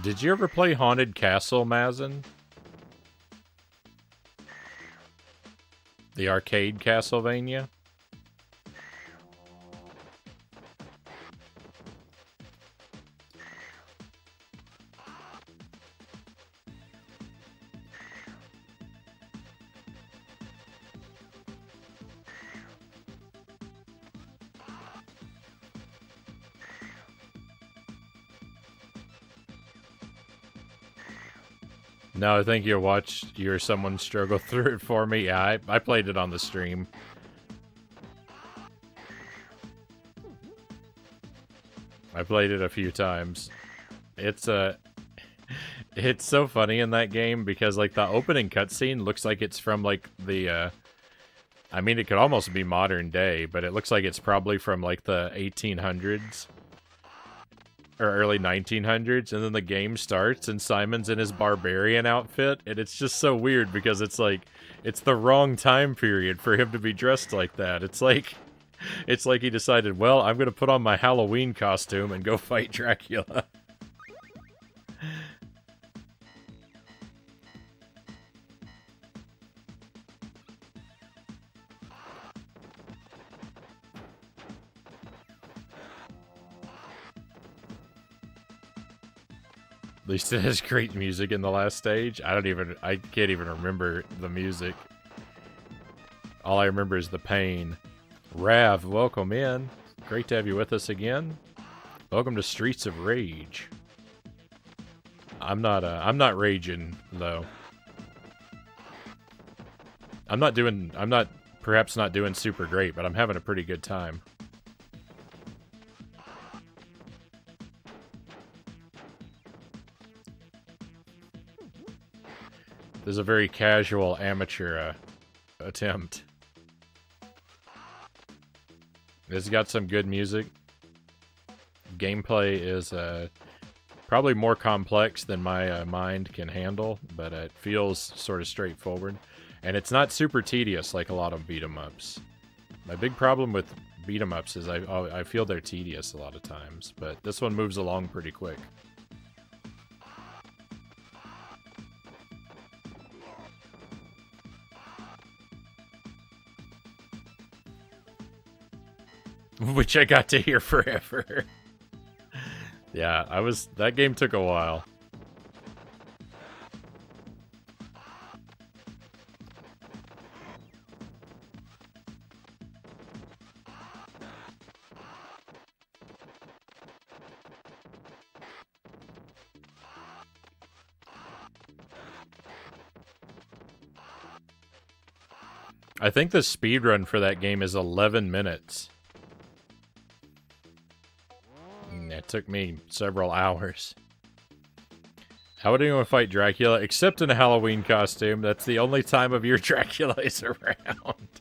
Did you ever play Haunted Castle, Mazin? The arcade Castlevania? No, I think you watched you or someone struggle through it for me. Yeah, I played it on the stream. I played it a few times. It's so funny in that game because like the opening cutscene looks like it's from like the I mean it could almost be modern day, but it looks like it's probably from like the 1800s. Or early 1900s, and then the game starts, and Simon's in his barbarian outfit, and it's just so weird because it's like, it's the wrong time period for him to be dressed like that. It's like he decided, well, I'm gonna put on my Halloween costume and go fight Dracula. At least it has great music in the last stage. I can't even remember the music. All I remember is the pain. Rav, welcome in. Great to have you with us again. Welcome to Streets of Rage. I'm not raging though. I'm perhaps not doing super great, but I'm having a pretty good time. This is a very casual amateur attempt. It's got some good music. Gameplay is probably more complex than my mind can handle, but it feels sort of straightforward. And it's not super tedious like a lot of beat-em-ups. My big problem with beat-em-ups is I feel they're tedious a lot of times, but this one moves along pretty quick. Which I got to hear forever. Yeah, that game took a while. I think the speedrun for that game is 11 minutes. It took me several hours. How would anyone fight Dracula except in a Halloween costume? That's the only time of year Dracula is around.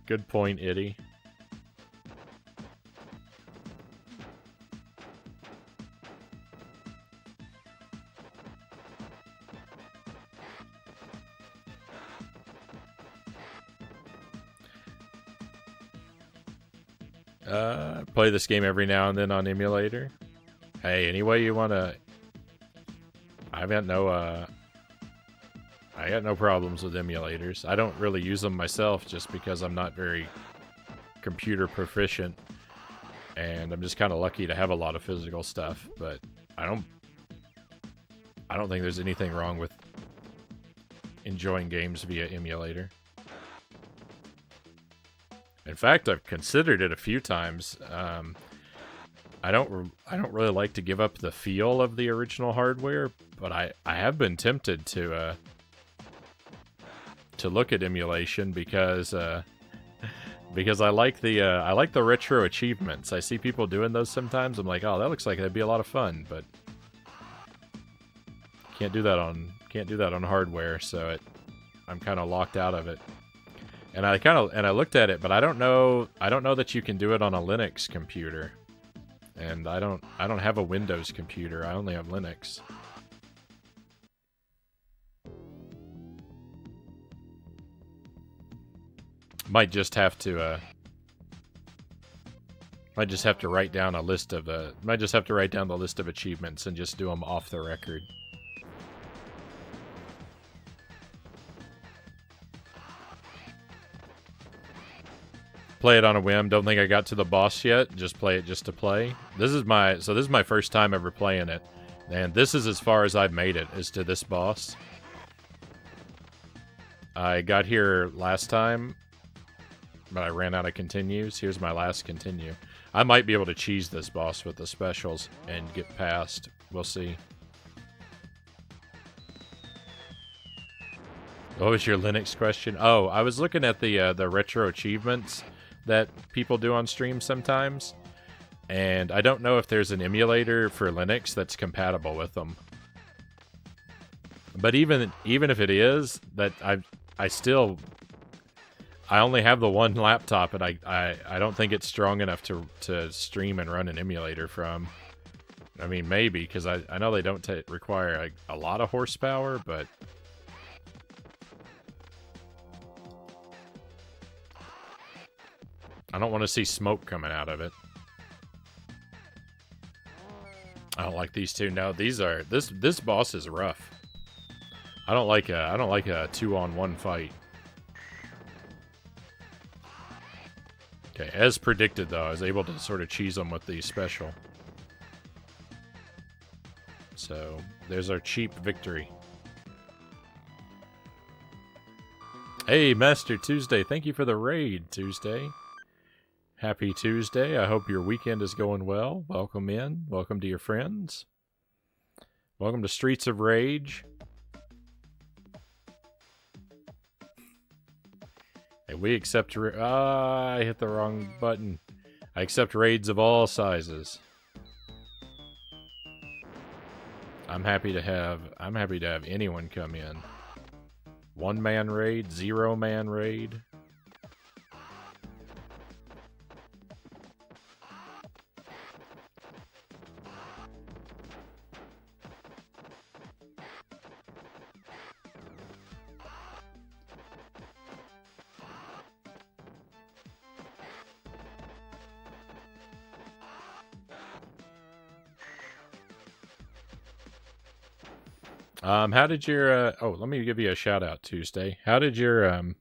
Good point, Itty. Play this game every now and then on emulator. Hey, any way you want to... I've got I got no problems with emulators. I don't really use them myself just because I'm not very computer proficient. And I'm just kind of lucky to have a lot of physical stuff, but I don't think there's anything wrong with enjoying games via emulator. In fact, I've considered it a few times. I don't really like to give up the feel of the original hardware, but I have been tempted to look at emulation because I like the retro achievements. I see people doing those sometimes. I'm like, oh, that looks like that'd be a lot of fun, but can't do that on hardware, so I'm kind of locked out of it. And I looked at it, but I don't know that you can do it on a Linux computer. And I don't have a Windows computer. I only have Linux. Might just have to write down a list of the list of achievements and just do them off the record. Play it on a whim. Don't think I got to the boss yet. Just play it just to play. This is my first time ever playing it, and this is as far as I've made it, is to this boss. I got here last time, but I ran out of continues. Here's my last continue. I might be able to cheese this boss with the specials and get past. We'll see. What was your Linux question? Oh, I was looking at the retro achievements that people do on stream sometimes, and I don't know if there's an emulator for Linux that's compatible with them. But even if it is, that I only have the one laptop, and I don't think it's strong enough to stream and run an emulator from. I mean, maybe, because I know they don't require a lot of horsepower, but I don't want to see smoke coming out of it. I don't like these two. No, this boss is rough. I don't like a 2-on-1 fight. Okay, as predicted though, I was able to sort of cheese them with the special. So there's our cheap victory. Hey, Master Tuesday, thank you for the raid, Tuesday. Happy Tuesday. I hope your weekend is going well. Welcome in. Welcome to your friends. Welcome to Streets of Rage. Hey, we accept... I hit the wrong button. I accept raids of all sizes. I'm happy to have anyone come in. 1-man raid, 0-man raid. How did your, let me give you a shout out, Tuesday. How did your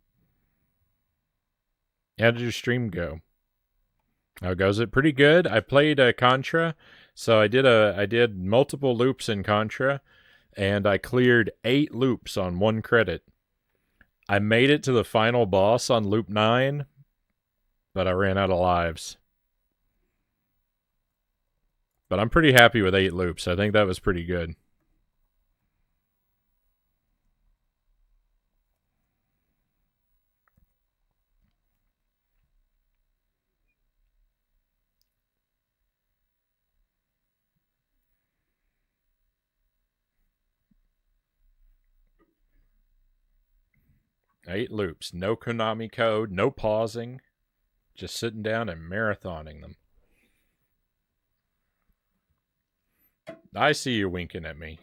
stream go? How goes it? Pretty good. I played Contra, so I did multiple loops in Contra, and I cleared 8 loops on 1 credit. I made it to the final boss on loop 9, but I ran out of lives. But I'm pretty happy with 8 loops. I think that was pretty good. Eight loops. No Konami code, no pausing. Just sitting down and marathoning them. I see you winking at me.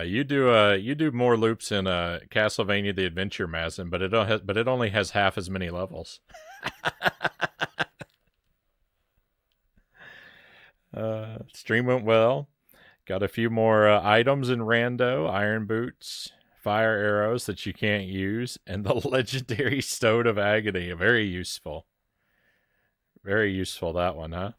You do more loops in Castlevania: The Adventure, Mazin, but it only has half as many levels. Stream went well. Got a few more items in rando: iron boots, fire arrows that you can't use, and the legendary Stone of Agony. Very useful. Very useful, that one, huh?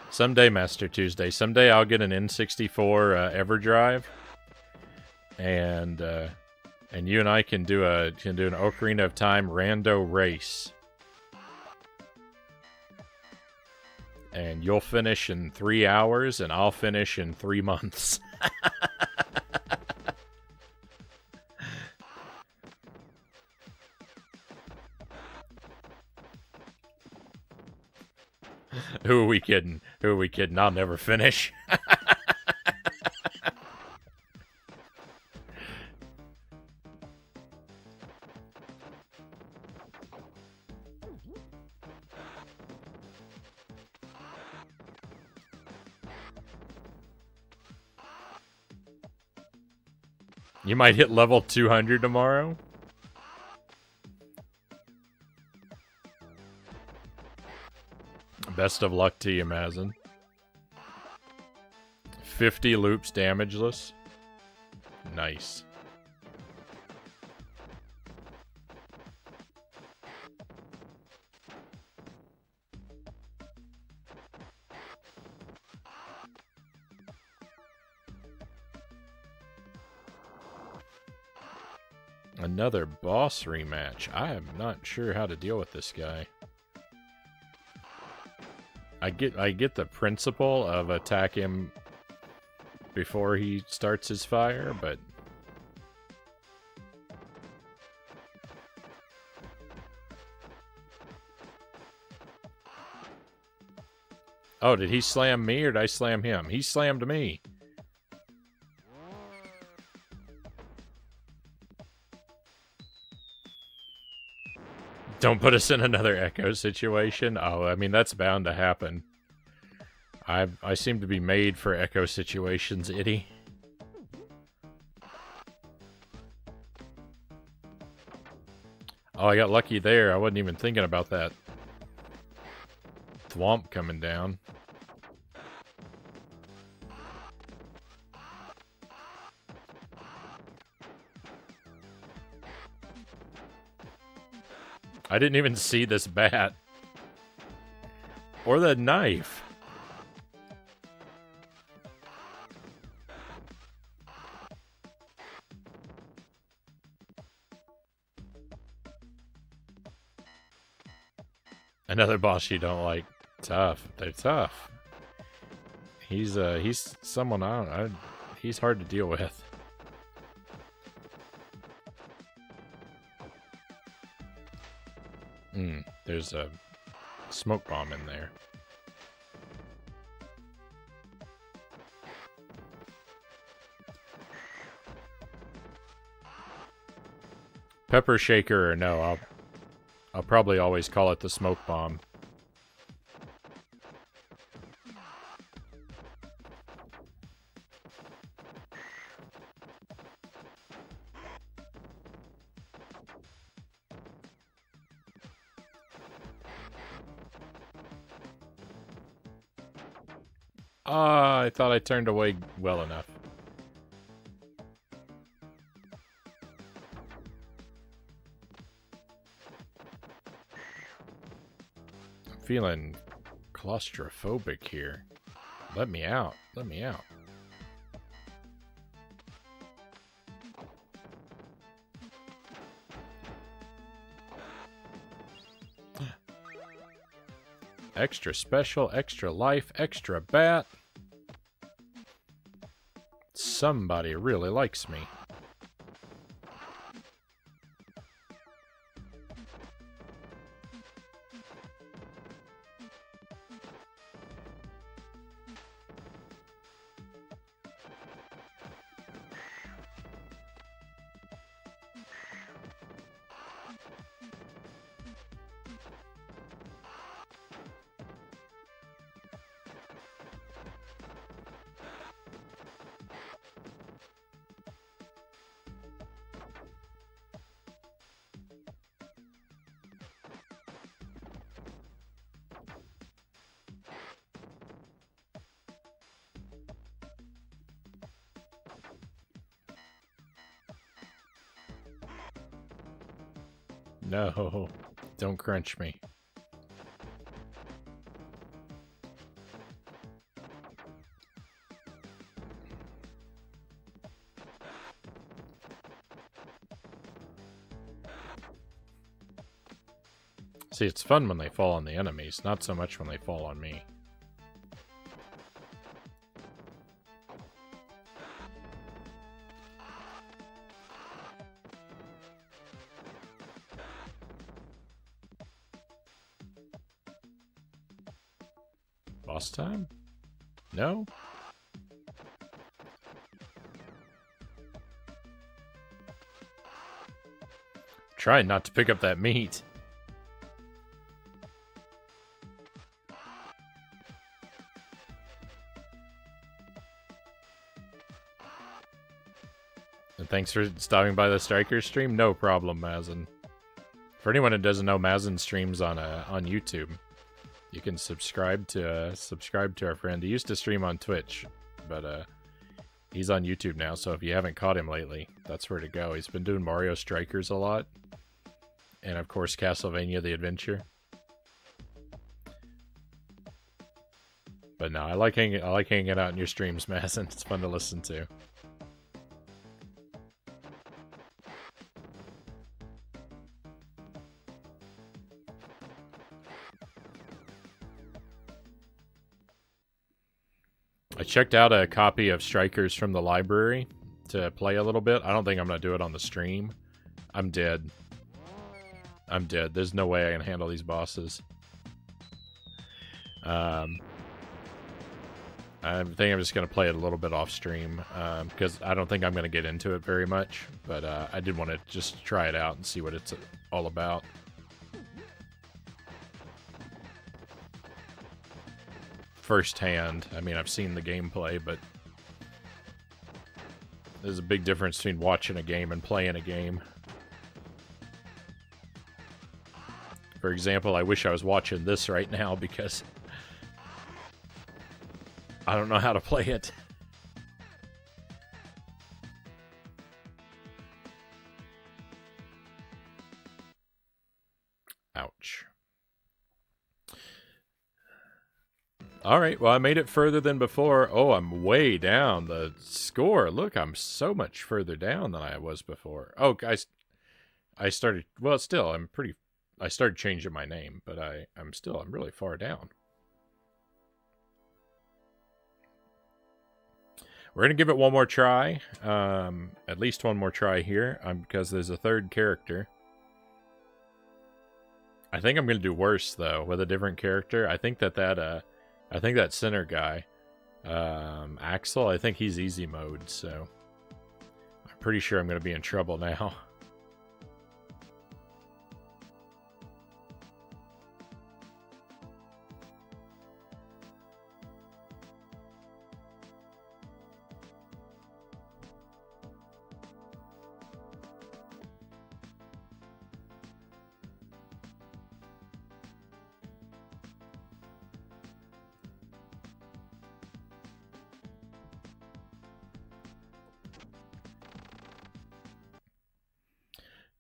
Someday, Master Tuesday. Someday I'll get an N64 EverDrive, and you and I can do an Ocarina of Time rando race, and you'll finish in 3 hours, and I'll finish in 3 months. Who are we kidding? Who are we kidding? I'll never finish. You might hit level 200 tomorrow. Best of luck to you, Mazin. 50 loops damageless. Nice. Another boss rematch. I am not sure how to deal with this guy. I get the principle of attack him before he starts his fire, but oh, did he slam me or did I slam him? He slammed me. Don't put us in another Echo situation. Oh, I mean, that's bound to happen. I seem to be made for Echo situations, itty. Oh, I got lucky there. I wasn't even thinking about that thwomp coming down. I didn't even see this bat. Or the knife. Another boss you don't like. Tough. They're tough. He's someone he's hard to deal with. There's a smoke bomb in there. Pepper shaker or no, I'll probably always call it the smoke bomb. I thought I turned away well enough. I'm feeling claustrophobic here. Let me out. Let me out. Extra special, extra life, extra bat. Somebody really likes me. No, don't crunch me. See, it's fun when they fall on the enemies, not so much when they fall on me. Boss time? No? Try not to pick up that meat. And thanks for stopping by the Striker stream. No problem, Mazin. For anyone who doesn't know, Mazin streams on YouTube. You can subscribe to our friend. He used to stream on Twitch, but he's on YouTube now. So if you haven't caught him lately, that's where to go. He's been doing Mario Strikers a lot, and of course Castlevania: The Adventure. But no, I like hanging out in your streams, Mazin. It's fun to listen to. I checked out a copy of Strikers from the library to play a little bit. I don't think I'm going to do it on the stream. I'm dead. I'm dead. There's no way I can handle these bosses. I think I'm just going to play it a little bit off stream, because I don't think I'm going to get into it very much, but I did want to just try it out and see what it's all about. Firsthand. I mean, I've seen the gameplay, but there's a big difference between watching a game and playing a game. For example, I wish I was watching this right now because I don't know how to play it. Ouch. Alright, well, I made it further than before. Oh, I'm way down the score. Look, I'm so much further down than I was before. Oh, guys, I started... Well, still, I started changing my name, but I'm really far down. We're going to give it one more try. At least one more try here, because there's a third character. I think I'm going to do worse, though, with a different character. I think that center guy, Axel, I think he's easy mode, so I'm pretty sure I'm going to be in trouble now.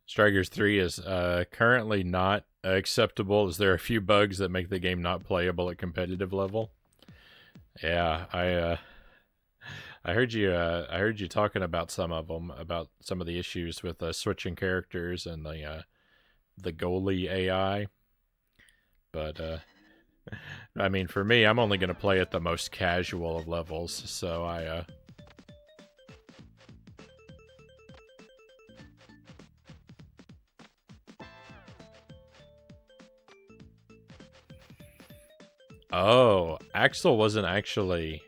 Strikers 3 is currently not acceptable, as there are a few bugs that make the game not playable at competitive level. Yeah, I heard you talking about some of them, about some of the issues with switching characters and the goalie AI. But I mean, for me, I'm only going to play at the most casual of levels, so Oh, Axel wasn't actually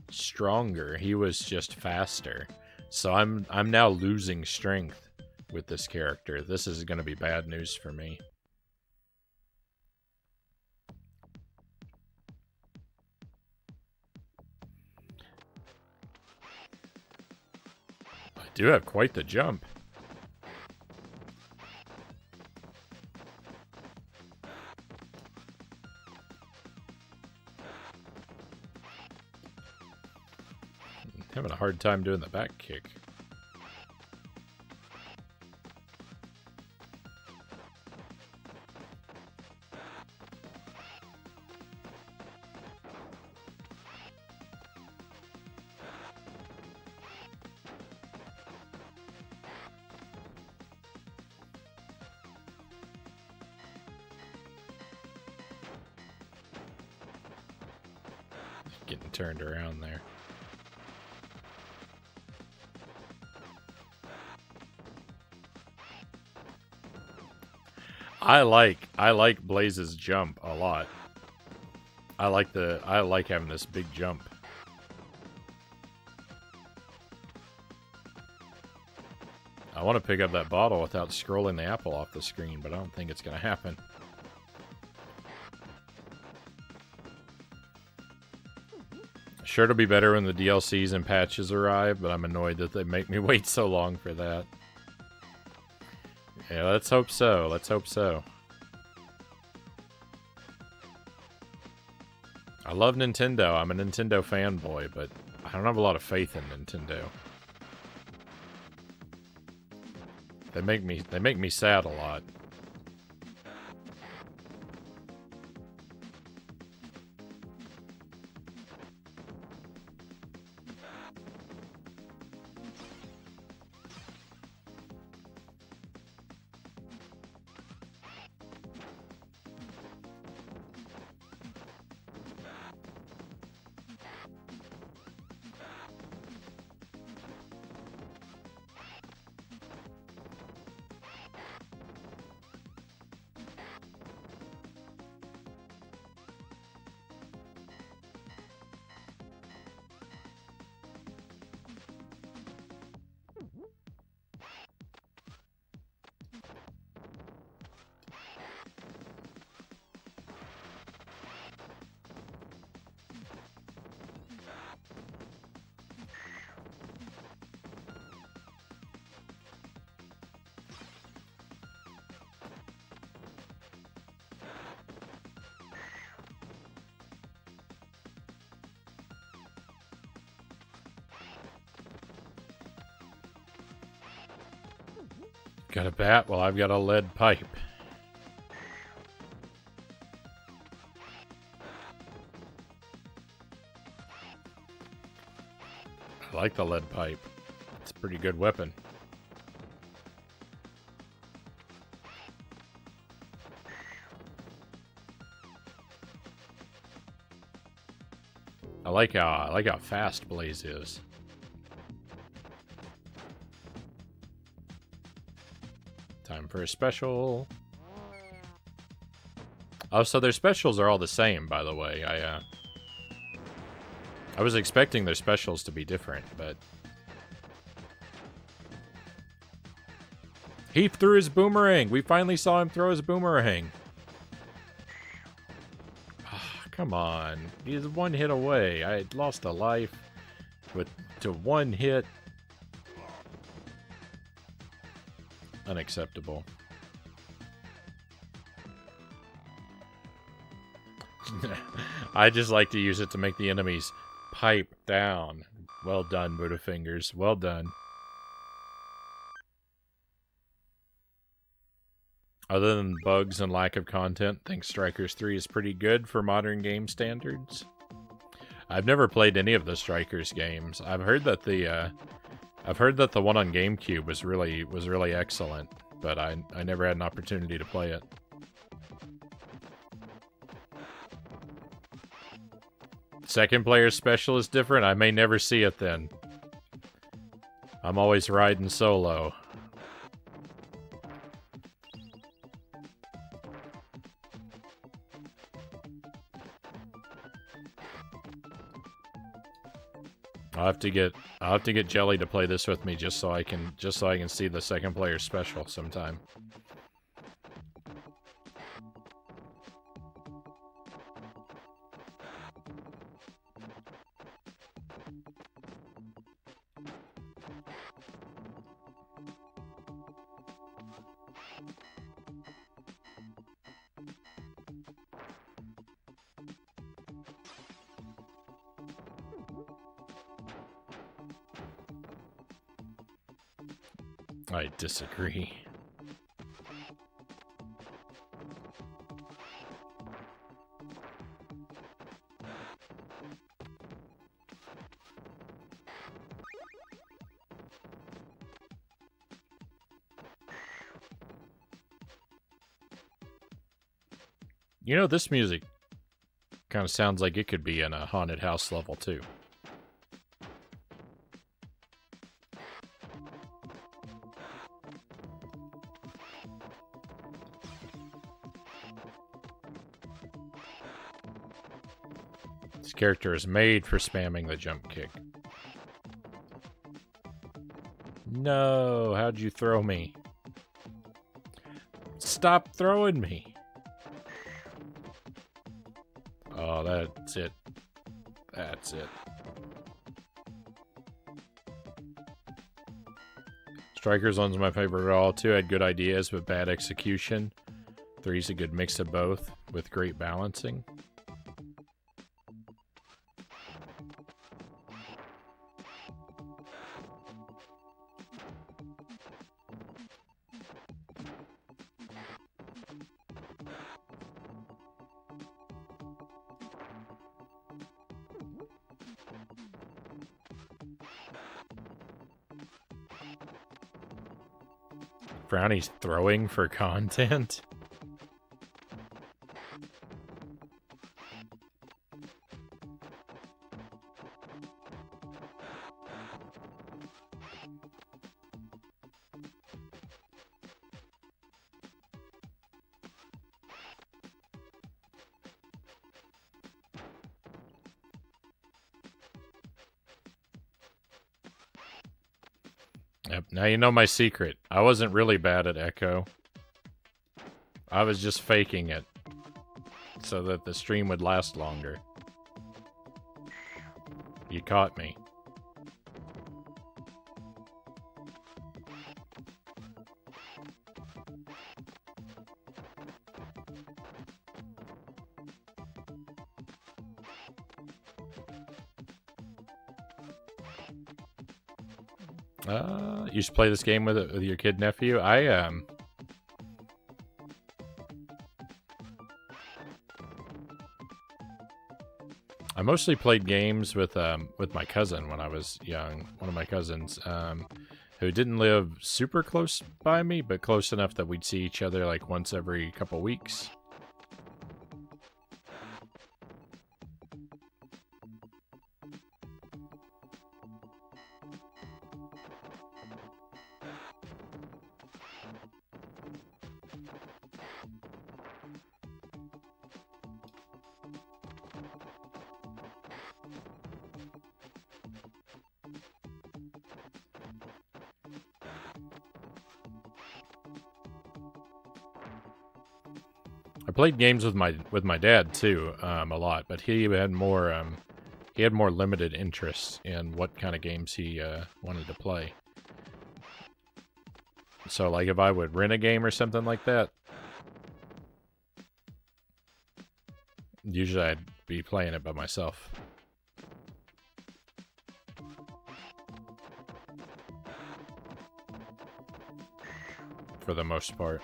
stronger. He was just faster. So I'm now losing strength with this character. This is going to be bad news for me. I do have quite the jump. Having a hard time doing the back kick. getting turned around there. I like Blaze's jump a lot. I like having this big jump. I want to pick up that bottle without scrolling the apple off the screen, but I don't think it's going to happen. Sure, it'll be better when the DLCs and patches arrive, but I'm annoyed that they make me wait so long for that. Yeah, let's hope so. Let's hope so. I love Nintendo. I'm a Nintendo fanboy, but I don't have a lot of faith in Nintendo. They make me sad a lot. Got a bat? Well, I've got a lead pipe. I like the lead pipe. It's a pretty good weapon. I like how fast Blaze is. Time for a special. Oh, so their specials are all the same, by the way. I was expecting their specials to be different, but he threw his boomerang. We finally saw him throw his boomerang. Come on. He's one hit away. I had lost a life to one hit. Unacceptable. I just like to use it to make the enemies pipe down. Well done, Butterfingers. Well done. Other than bugs and lack of content, I think Strikers 3 is pretty good for modern game standards. I've never played any of the Strikers games. I've heard that the one on GameCube was really excellent, but I never had an opportunity to play it. Second player special is different. I may never see it then. I'm always riding solo. I'll have to get Jelly to play this with me just so I can see the second player special sometime. I disagree. You know, this music Kind of sounds like it could be in a haunted house level, too. This character is made for spamming the jump kick. No, how'd you throw me? Stop throwing me. Oh, that's it. That's it. Strikers one's my favorite at all. 2 had good ideas, but bad execution. 3's a good mix of both, with great balancing. Frownie's throwing for content? Yep, now you know my secret. I wasn't really bad at Echo. I was just faking it so that the stream would last longer. You caught me. You should play this game with your kid nephew. I mostly played games with my cousin when I was young. One of my cousins who didn't live super close by me, but close enough that we'd see each other like once every couple weeks. I played games with my dad too, a lot, but he had more limited interests in what kind of games he wanted to play. So, like, if I would rent a game or something like that, usually I'd be playing it by myself. For the most part.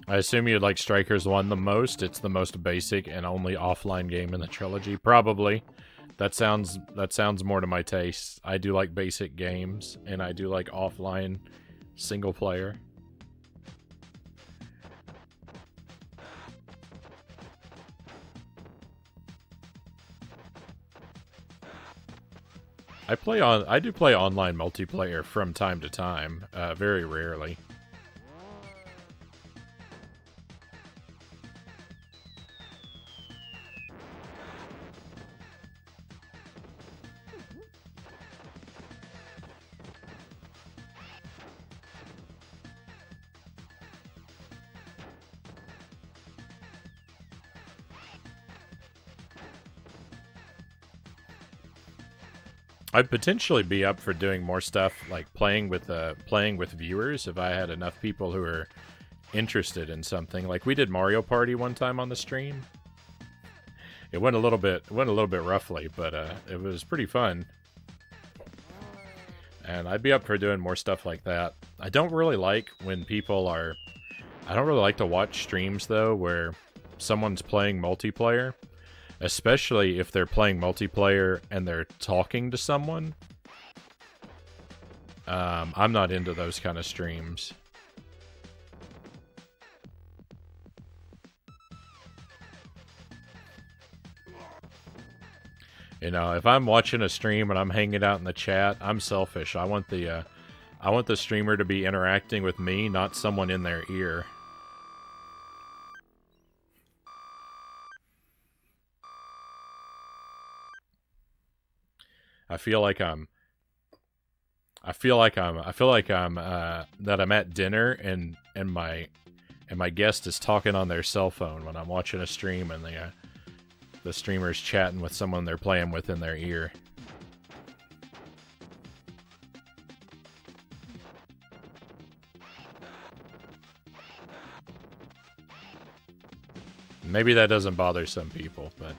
I assume you'd like Strikers 1 the most. It's the most basic and only offline game in the trilogy. Probably. That sounds more to my taste. I do like basic games, and I do like offline single player. I do play online multiplayer from time to time, very rarely. I'd potentially be up for doing more stuff like playing with viewers if I had enough people who are interested in something. Like we did Mario Party one time on the stream. It went a little bit roughly, but it was pretty fun. And I'd be up for doing more stuff like that. I don't really like to watch streams though where someone's playing multiplayer. Especially if they're playing multiplayer and they're talking to someone. I'm not into those kind of streams. You know, if I'm watching a stream and I'm hanging out in the chat, I'm selfish. I want the streamer to be interacting with me, not someone in their ear. I feel like I'm that I'm at dinner and my guest is talking on their cell phone when I'm watching a stream, and the streamer's chatting with someone they're playing with in their ear. Maybe that doesn't bother some people, but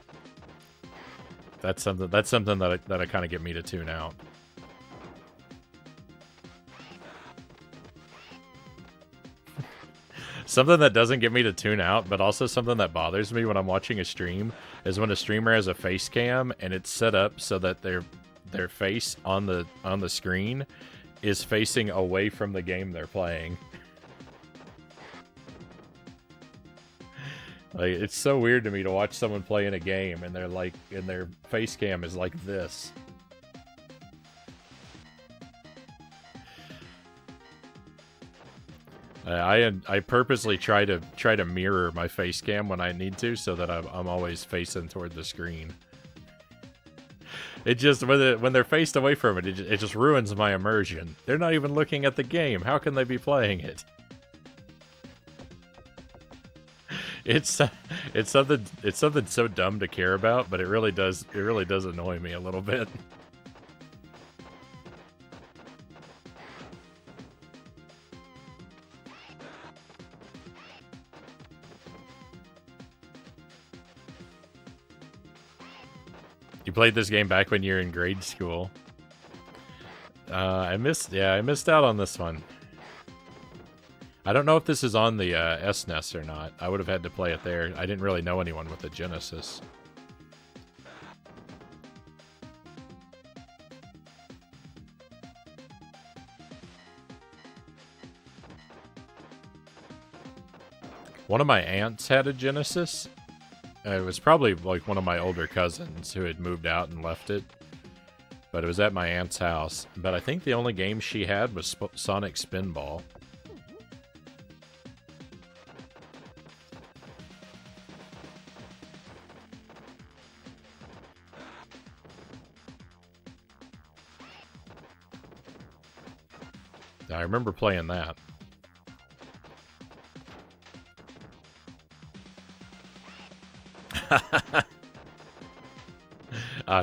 that's something that kind of get me to tune out. Something that doesn't get me to tune out, but also something that bothers me when I'm watching a stream, is when a streamer has a face cam and it's set up so that their face on the screen is facing away from the game they're playing. Like, it's so weird to me to watch someone play in a game and their face cam is like this. I purposely try to mirror my face cam when I need to, so that I'm always facing toward the screen. It just when they're faced away from it, it just ruins my immersion. They're not even looking at the game. How can they be playing it? It's something so dumb to care about, but it really does annoy me a little bit. You played this game back when you were in grade school. I missed out on this one. I don't know if this is on the SNES or not. I would have had to play it there. I didn't really know anyone with a Genesis. One of my aunts had a Genesis. It was probably like one of my older cousins who had moved out and left it. But it was at my aunt's house. But I think the only game she had was Sonic Spinball. I remember playing that.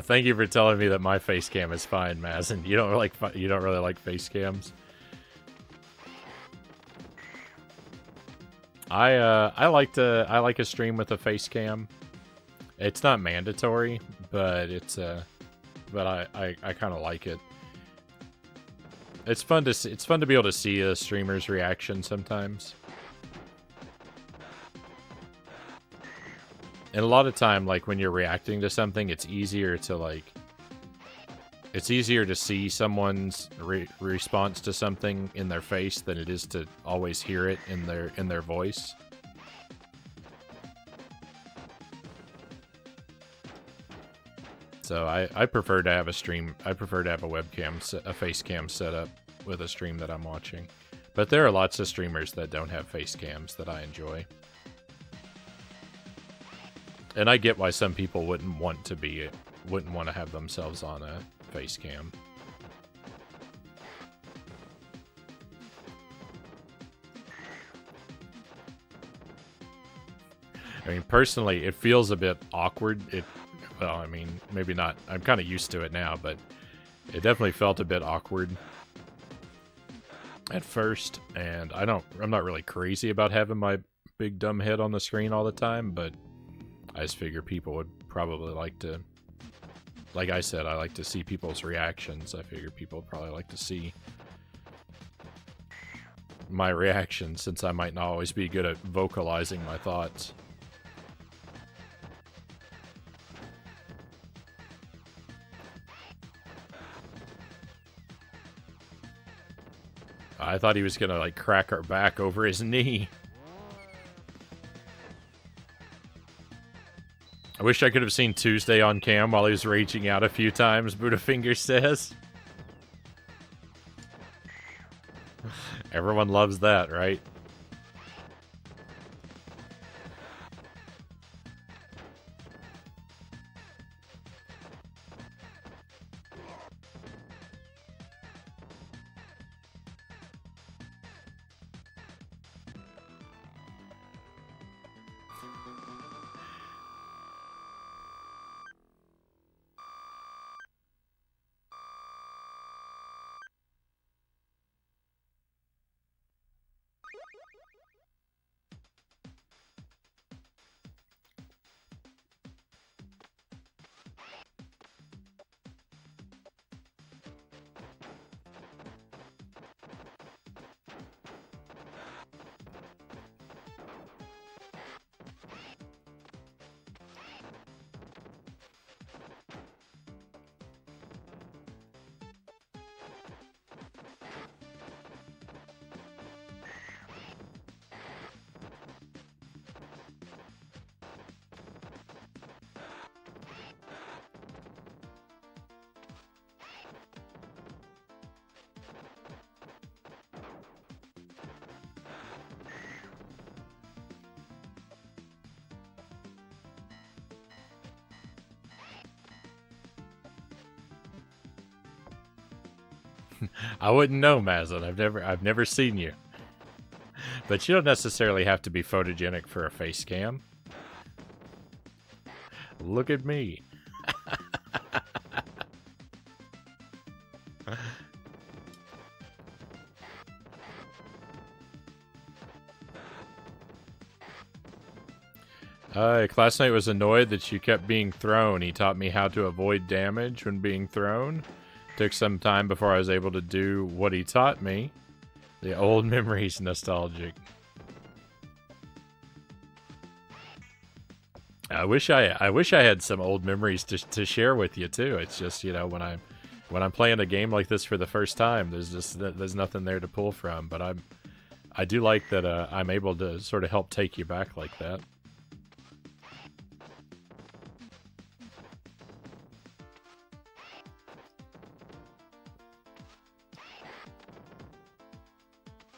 Thank you for telling me that my face cam is fine, Mazin. You don't really like face cams. I like a stream with a face cam. It's not mandatory, but I kind of like it. It's fun to be able to see a streamer's reaction sometimes. And a lot of time, like, when you're reacting to something, it's easier to see someone's response to something in their face than it is to always hear it in their voice. So I prefer to have a webcam, a face cam set up with a stream that I'm watching. But there are lots of streamers that don't have face cams that I enjoy. And I get why some people wouldn't want to have themselves on a face cam. I mean, personally, it feels a bit awkward. Well, I mean, maybe not. I'm kind of used to it now, but it definitely felt a bit awkward at first. And I'm not really crazy about having my big dumb head on the screen all the time, but I just figure people would probably like to, like I said, I like to see people's reactions. I figure people would probably like to see my reaction, since I might not always be good at vocalizing my thoughts. I thought he was gonna, like, crack her back over his knee. I wish I could have seen Tuesday on cam while he was raging out a few times, Buddhafinger says. Everyone loves that, right? I wouldn't know, Mazin. I've never seen you. But you don't necessarily have to be photogenic for a face cam. Look at me. Classmate was annoyed that you kept being thrown. He taught me how to avoid damage when being thrown. Took some time before I was able to do what he taught me. The old memories nostalgic. I wish I had some old memories to share with you too. It's just, you know, when I'm playing a game like this for the first time, there's nothing there to pull from. But I do like that I'm able to sort of help take you back like that.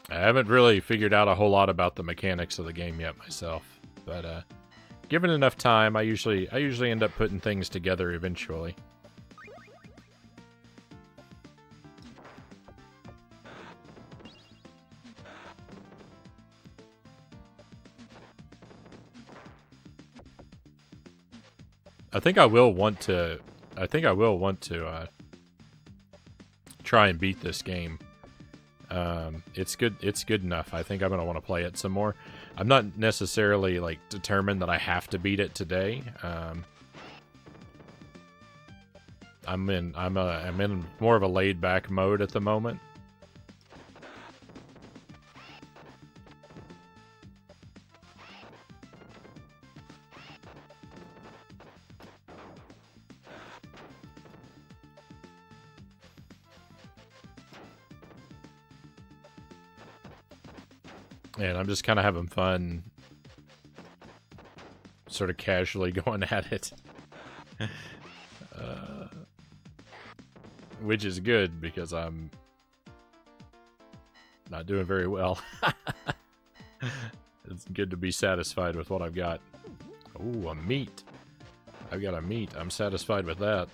I haven't really figured out a whole lot about the mechanics of the game yet myself, but given enough time, I usually end up putting things together eventually. I think I will want to try and beat this game. It's good enough. I think I'm gonna want to play it some more. I'm not necessarily like determined that I have to beat it today. I'm in more of a laid back mode at the moment. And I'm just kind of having fun, sort of casually going at it. Which is good, because I'm not doing very well. It's good to be satisfied with what I've got. Ooh, a meat. I've got a meat. I'm satisfied with that.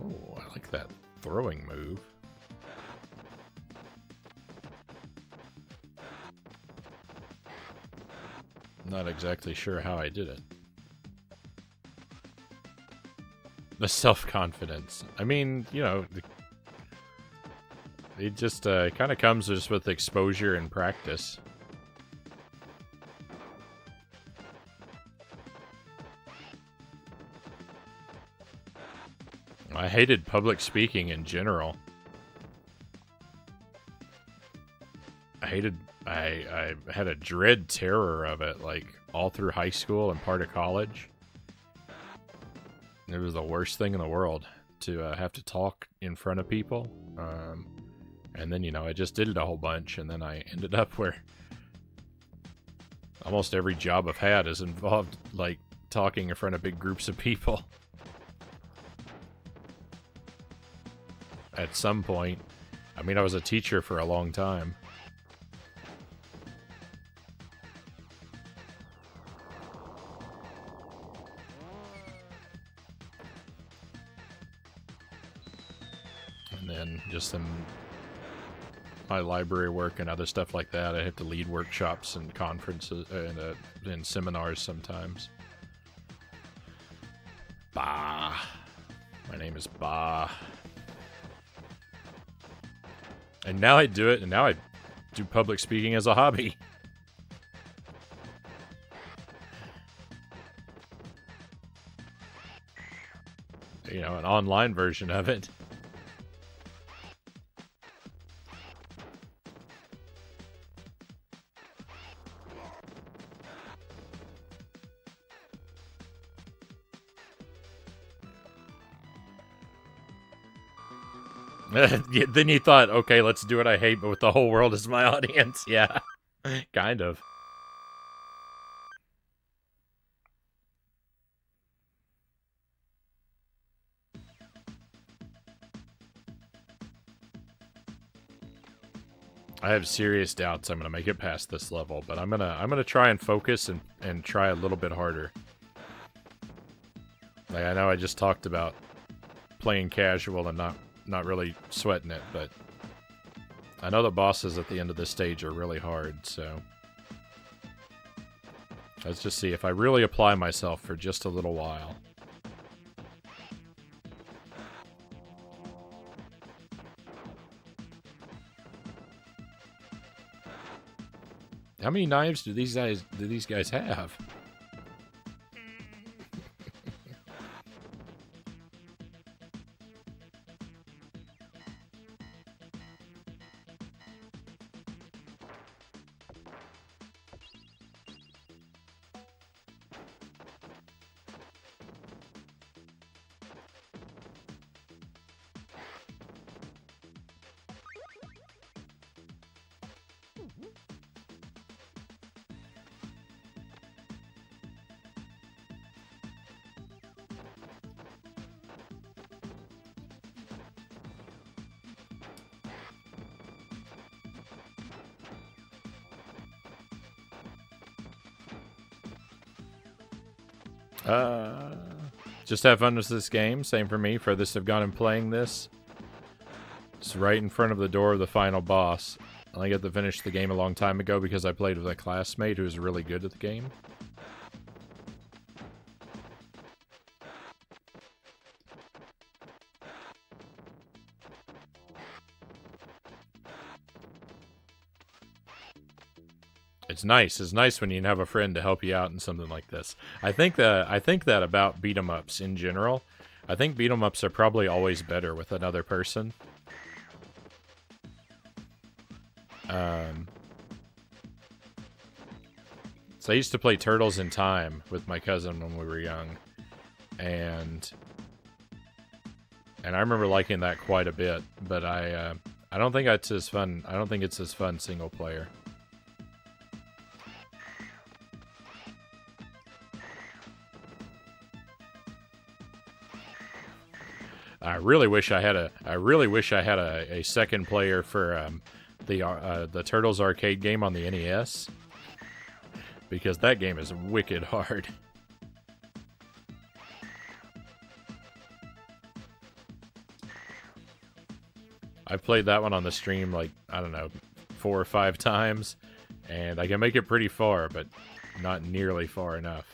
Oh, I like that throwing move. Not exactly sure how I did it. The self-confidence. I mean, you know, it just kind of comes just with exposure and practice. I hated public speaking in general. I had a dread terror of it, like, all through high school and part of college. It was the worst thing in the world to have to talk in front of people. And then, I just did it a whole bunch, and then I ended up where almost every job I've had has involved, like, talking in front of big groups of people. At some point. I mean, I was a teacher for a long time. And then just my library work and other stuff like that. I have to lead workshops and conferences and seminars sometimes. Bah. My name is Bah. And now I do it, and now I do public speaking as a hobby. An online version of it. Then you thought, okay, let's do what I hate, but with the whole world as my audience. Yeah, kind of. I have serious doubts I'm gonna make it past this level, but I'm gonna try and focus and try a little bit harder. Like, I know I just talked about playing casual and not really sweating it, but I know the bosses at the end of this stage are really hard, so let's just see if I really apply myself for just a little while. How many knives do these guys have? Just have fun with this game. Same for me. Furthest I've gone in playing this. It's right in front of the door of the final boss. I only got to finish the game a long time ago because I played with a classmate who was really good at the game. It's nice. It's nice when you have a friend to help you out in something like this. I think that about beat 'em ups in general. I think beat 'em ups are probably always better with another person. So I used to play Turtles in Time with my cousin when we were young, and I remember liking that quite a bit. But I don't think it's as fun. I don't think it's as fun single player. I really wish I had a second player for the Turtles arcade game on the NES, because that game is wicked hard. I've played that one on the stream like, I don't know, 4 or 5 times, and I can make it pretty far, but not nearly far enough.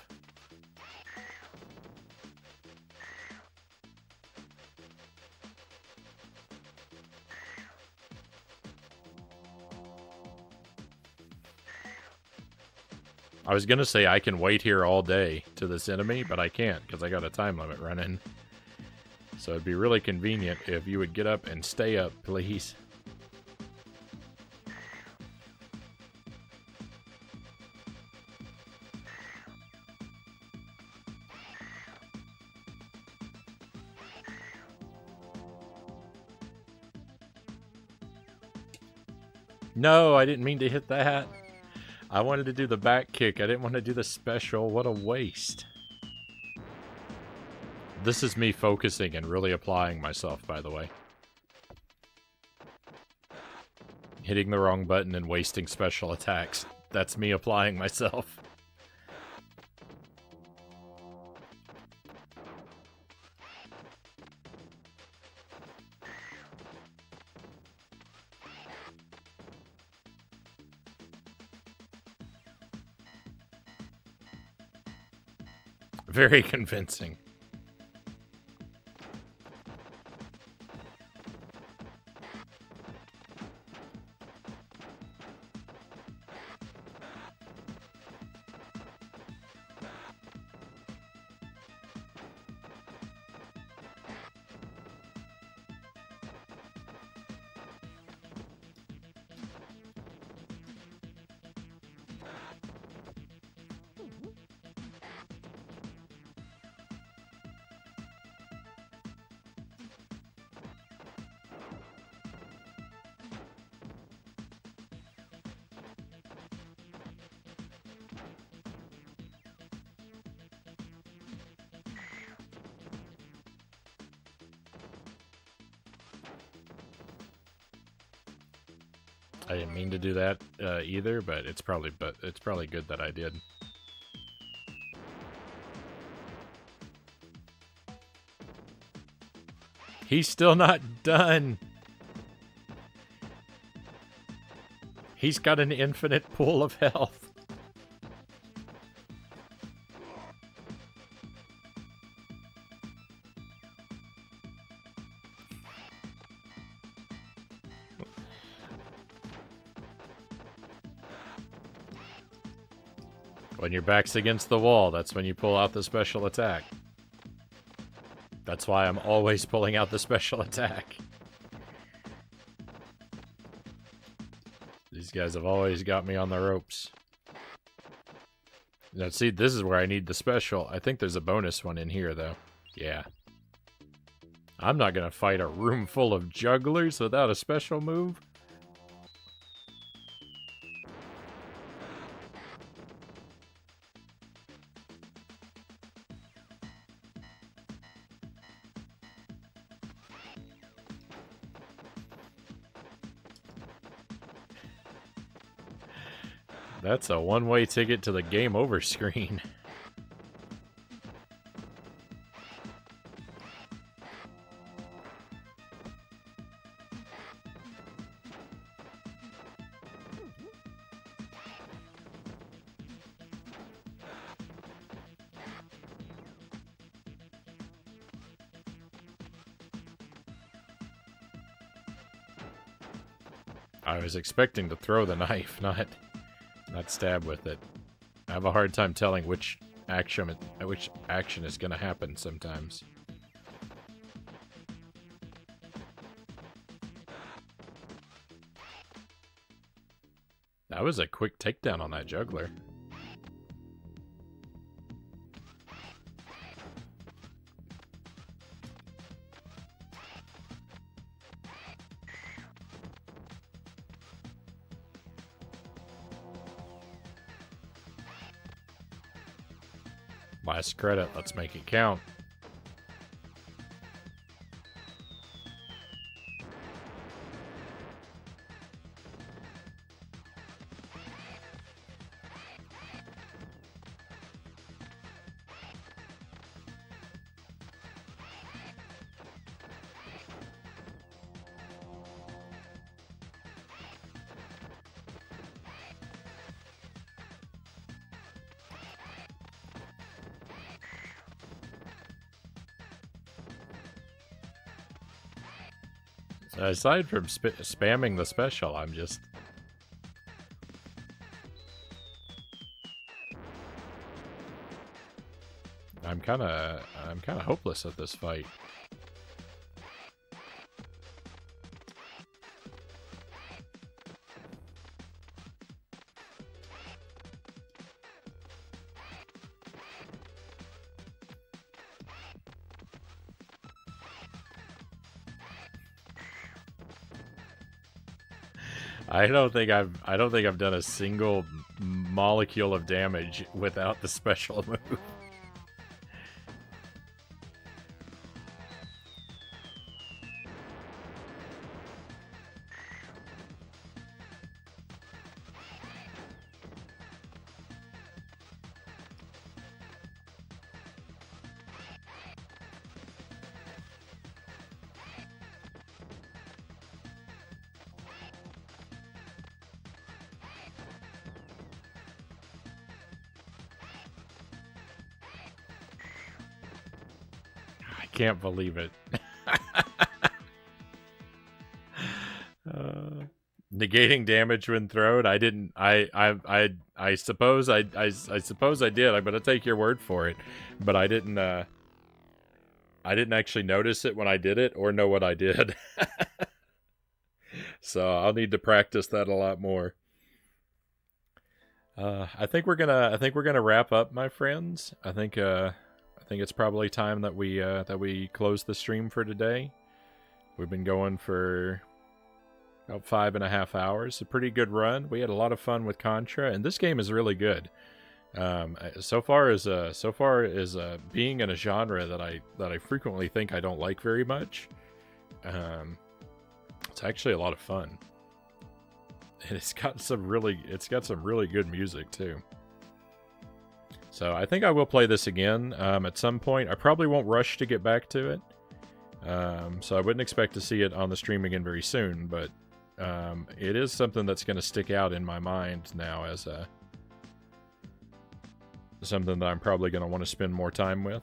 I was gonna say I can wait here all day to this enemy, but I can't because I got a time limit running. So it'd be really convenient if you would get up and stay up, please. No, I didn't mean to hit that. I wanted to do the back kick. I didn't want to do the special. What a waste. This is me focusing and really applying myself, by the way. Hitting the wrong button and wasting special attacks. That's me applying myself. Very convincing. I didn't mean to do that either, but it's probably good that I did. He's still not done. He's got an infinite pool of health. When your back's against the wall, that's when you pull out the special attack. That's why I'm always pulling out the special attack. These guys have always got me on the ropes. Now, see, this is where I need the special. I think there's a bonus one in here, though. Yeah. I'm not gonna fight a room full of jugglers without a special move. That's a one-way ticket to the game over screen. I was expecting to throw the knife, not stab with it. I have a hard time telling which action is going to happen sometimes. That was a quick takedown on that juggler. Last credit, let's make it count. Aside from spamming the special, I'm kind of hopeless at this fight. I don't think I've done a single molecule of damage without the special move. I can't believe it. Negating damage when thrown. I didn't. I suppose I suppose I did. I'm gonna take your word for it, but I didn't. I didn't actually notice it when I did it or know what I did. So I'll need to practice that a lot more. I think we're gonna wrap up, my friends. I think it's probably time that we close the stream for today. We've been going for about 5.5 hours. A pretty good run. We had a lot of fun with Contra, and this game is really good. So far as being in a genre that I frequently think I don't like very much. It's actually a lot of fun. And it's got some really good music too. So I think I will play this again at some point. I probably won't rush to get back to it. So I wouldn't expect to see it on the stream again very soon, but it is something that's going to stick out in my mind now as something that I'm probably going to want to spend more time with.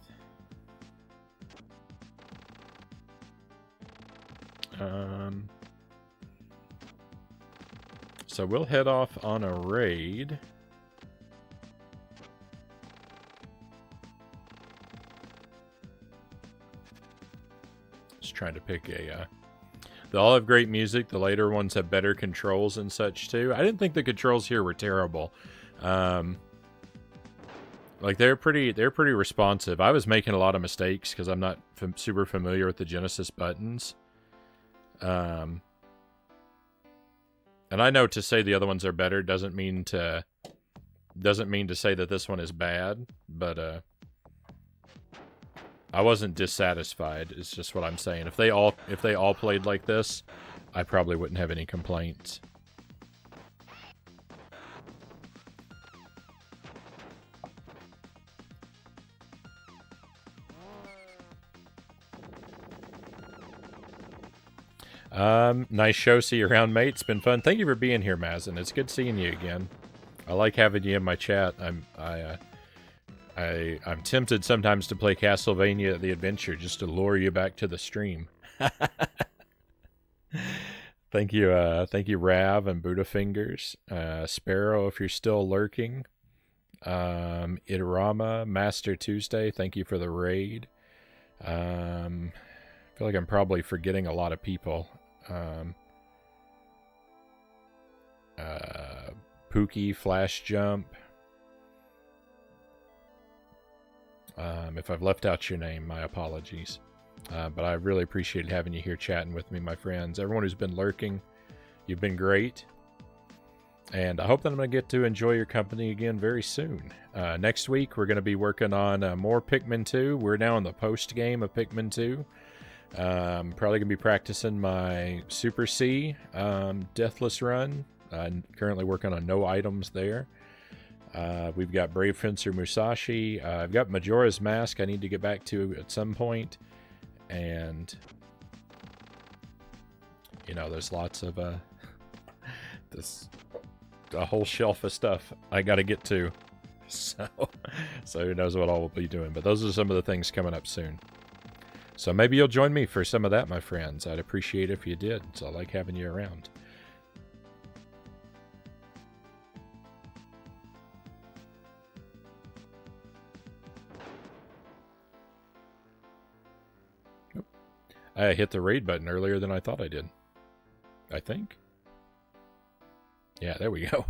So we'll head off on a raid. Just trying to pick a... They all have great music. The later ones have better controls and such too. I didn't think the controls here were terrible. Like they're pretty responsive. I was making a lot of mistakes because I'm not super familiar with the Genesis buttons. And I know to say the other ones are better doesn't mean to say that this one is bad, but I wasn't dissatisfied. It's just what I'm saying. If they all played like this, I probably wouldn't have any complaints. Nice show. See you around, mate. It's been fun. Thank you for being here, Mazin. It's good seeing you again. I like having you in my chat. I'm tempted sometimes to play Castlevania The Adventure just to lure you back to the stream. Thank you, Rav and Buddha Fingers. Sparrow, if you're still lurking. Itarama, Master Tuesday, thank you for the raid. I feel like I'm probably forgetting a lot of people. Pookie, Flash Jump. If I've left out your name, my apologies. But I really appreciate having you here chatting with me, my friends. Everyone who's been lurking, you've been great. And I hope that I'm going to get to enjoy your company again very soon. Next week, we're going to be working on more Pikmin 2. We're now in the post-game of Pikmin 2. Probably going to be practicing my Super C Deathless run. Currently working on no items there. We've got Brave Fencer Musashi. I've got Majora's Mask I need to get back to at some point. And, you know, there's lots of a whole shelf of stuff I got to get to. So who knows what I'll be doing. But those are some of the things coming up soon. So maybe you'll join me for some of that, my friends. I'd appreciate it if you did. So I like having you around. I hit the raid button earlier than I thought I did. I think. Yeah, there we go.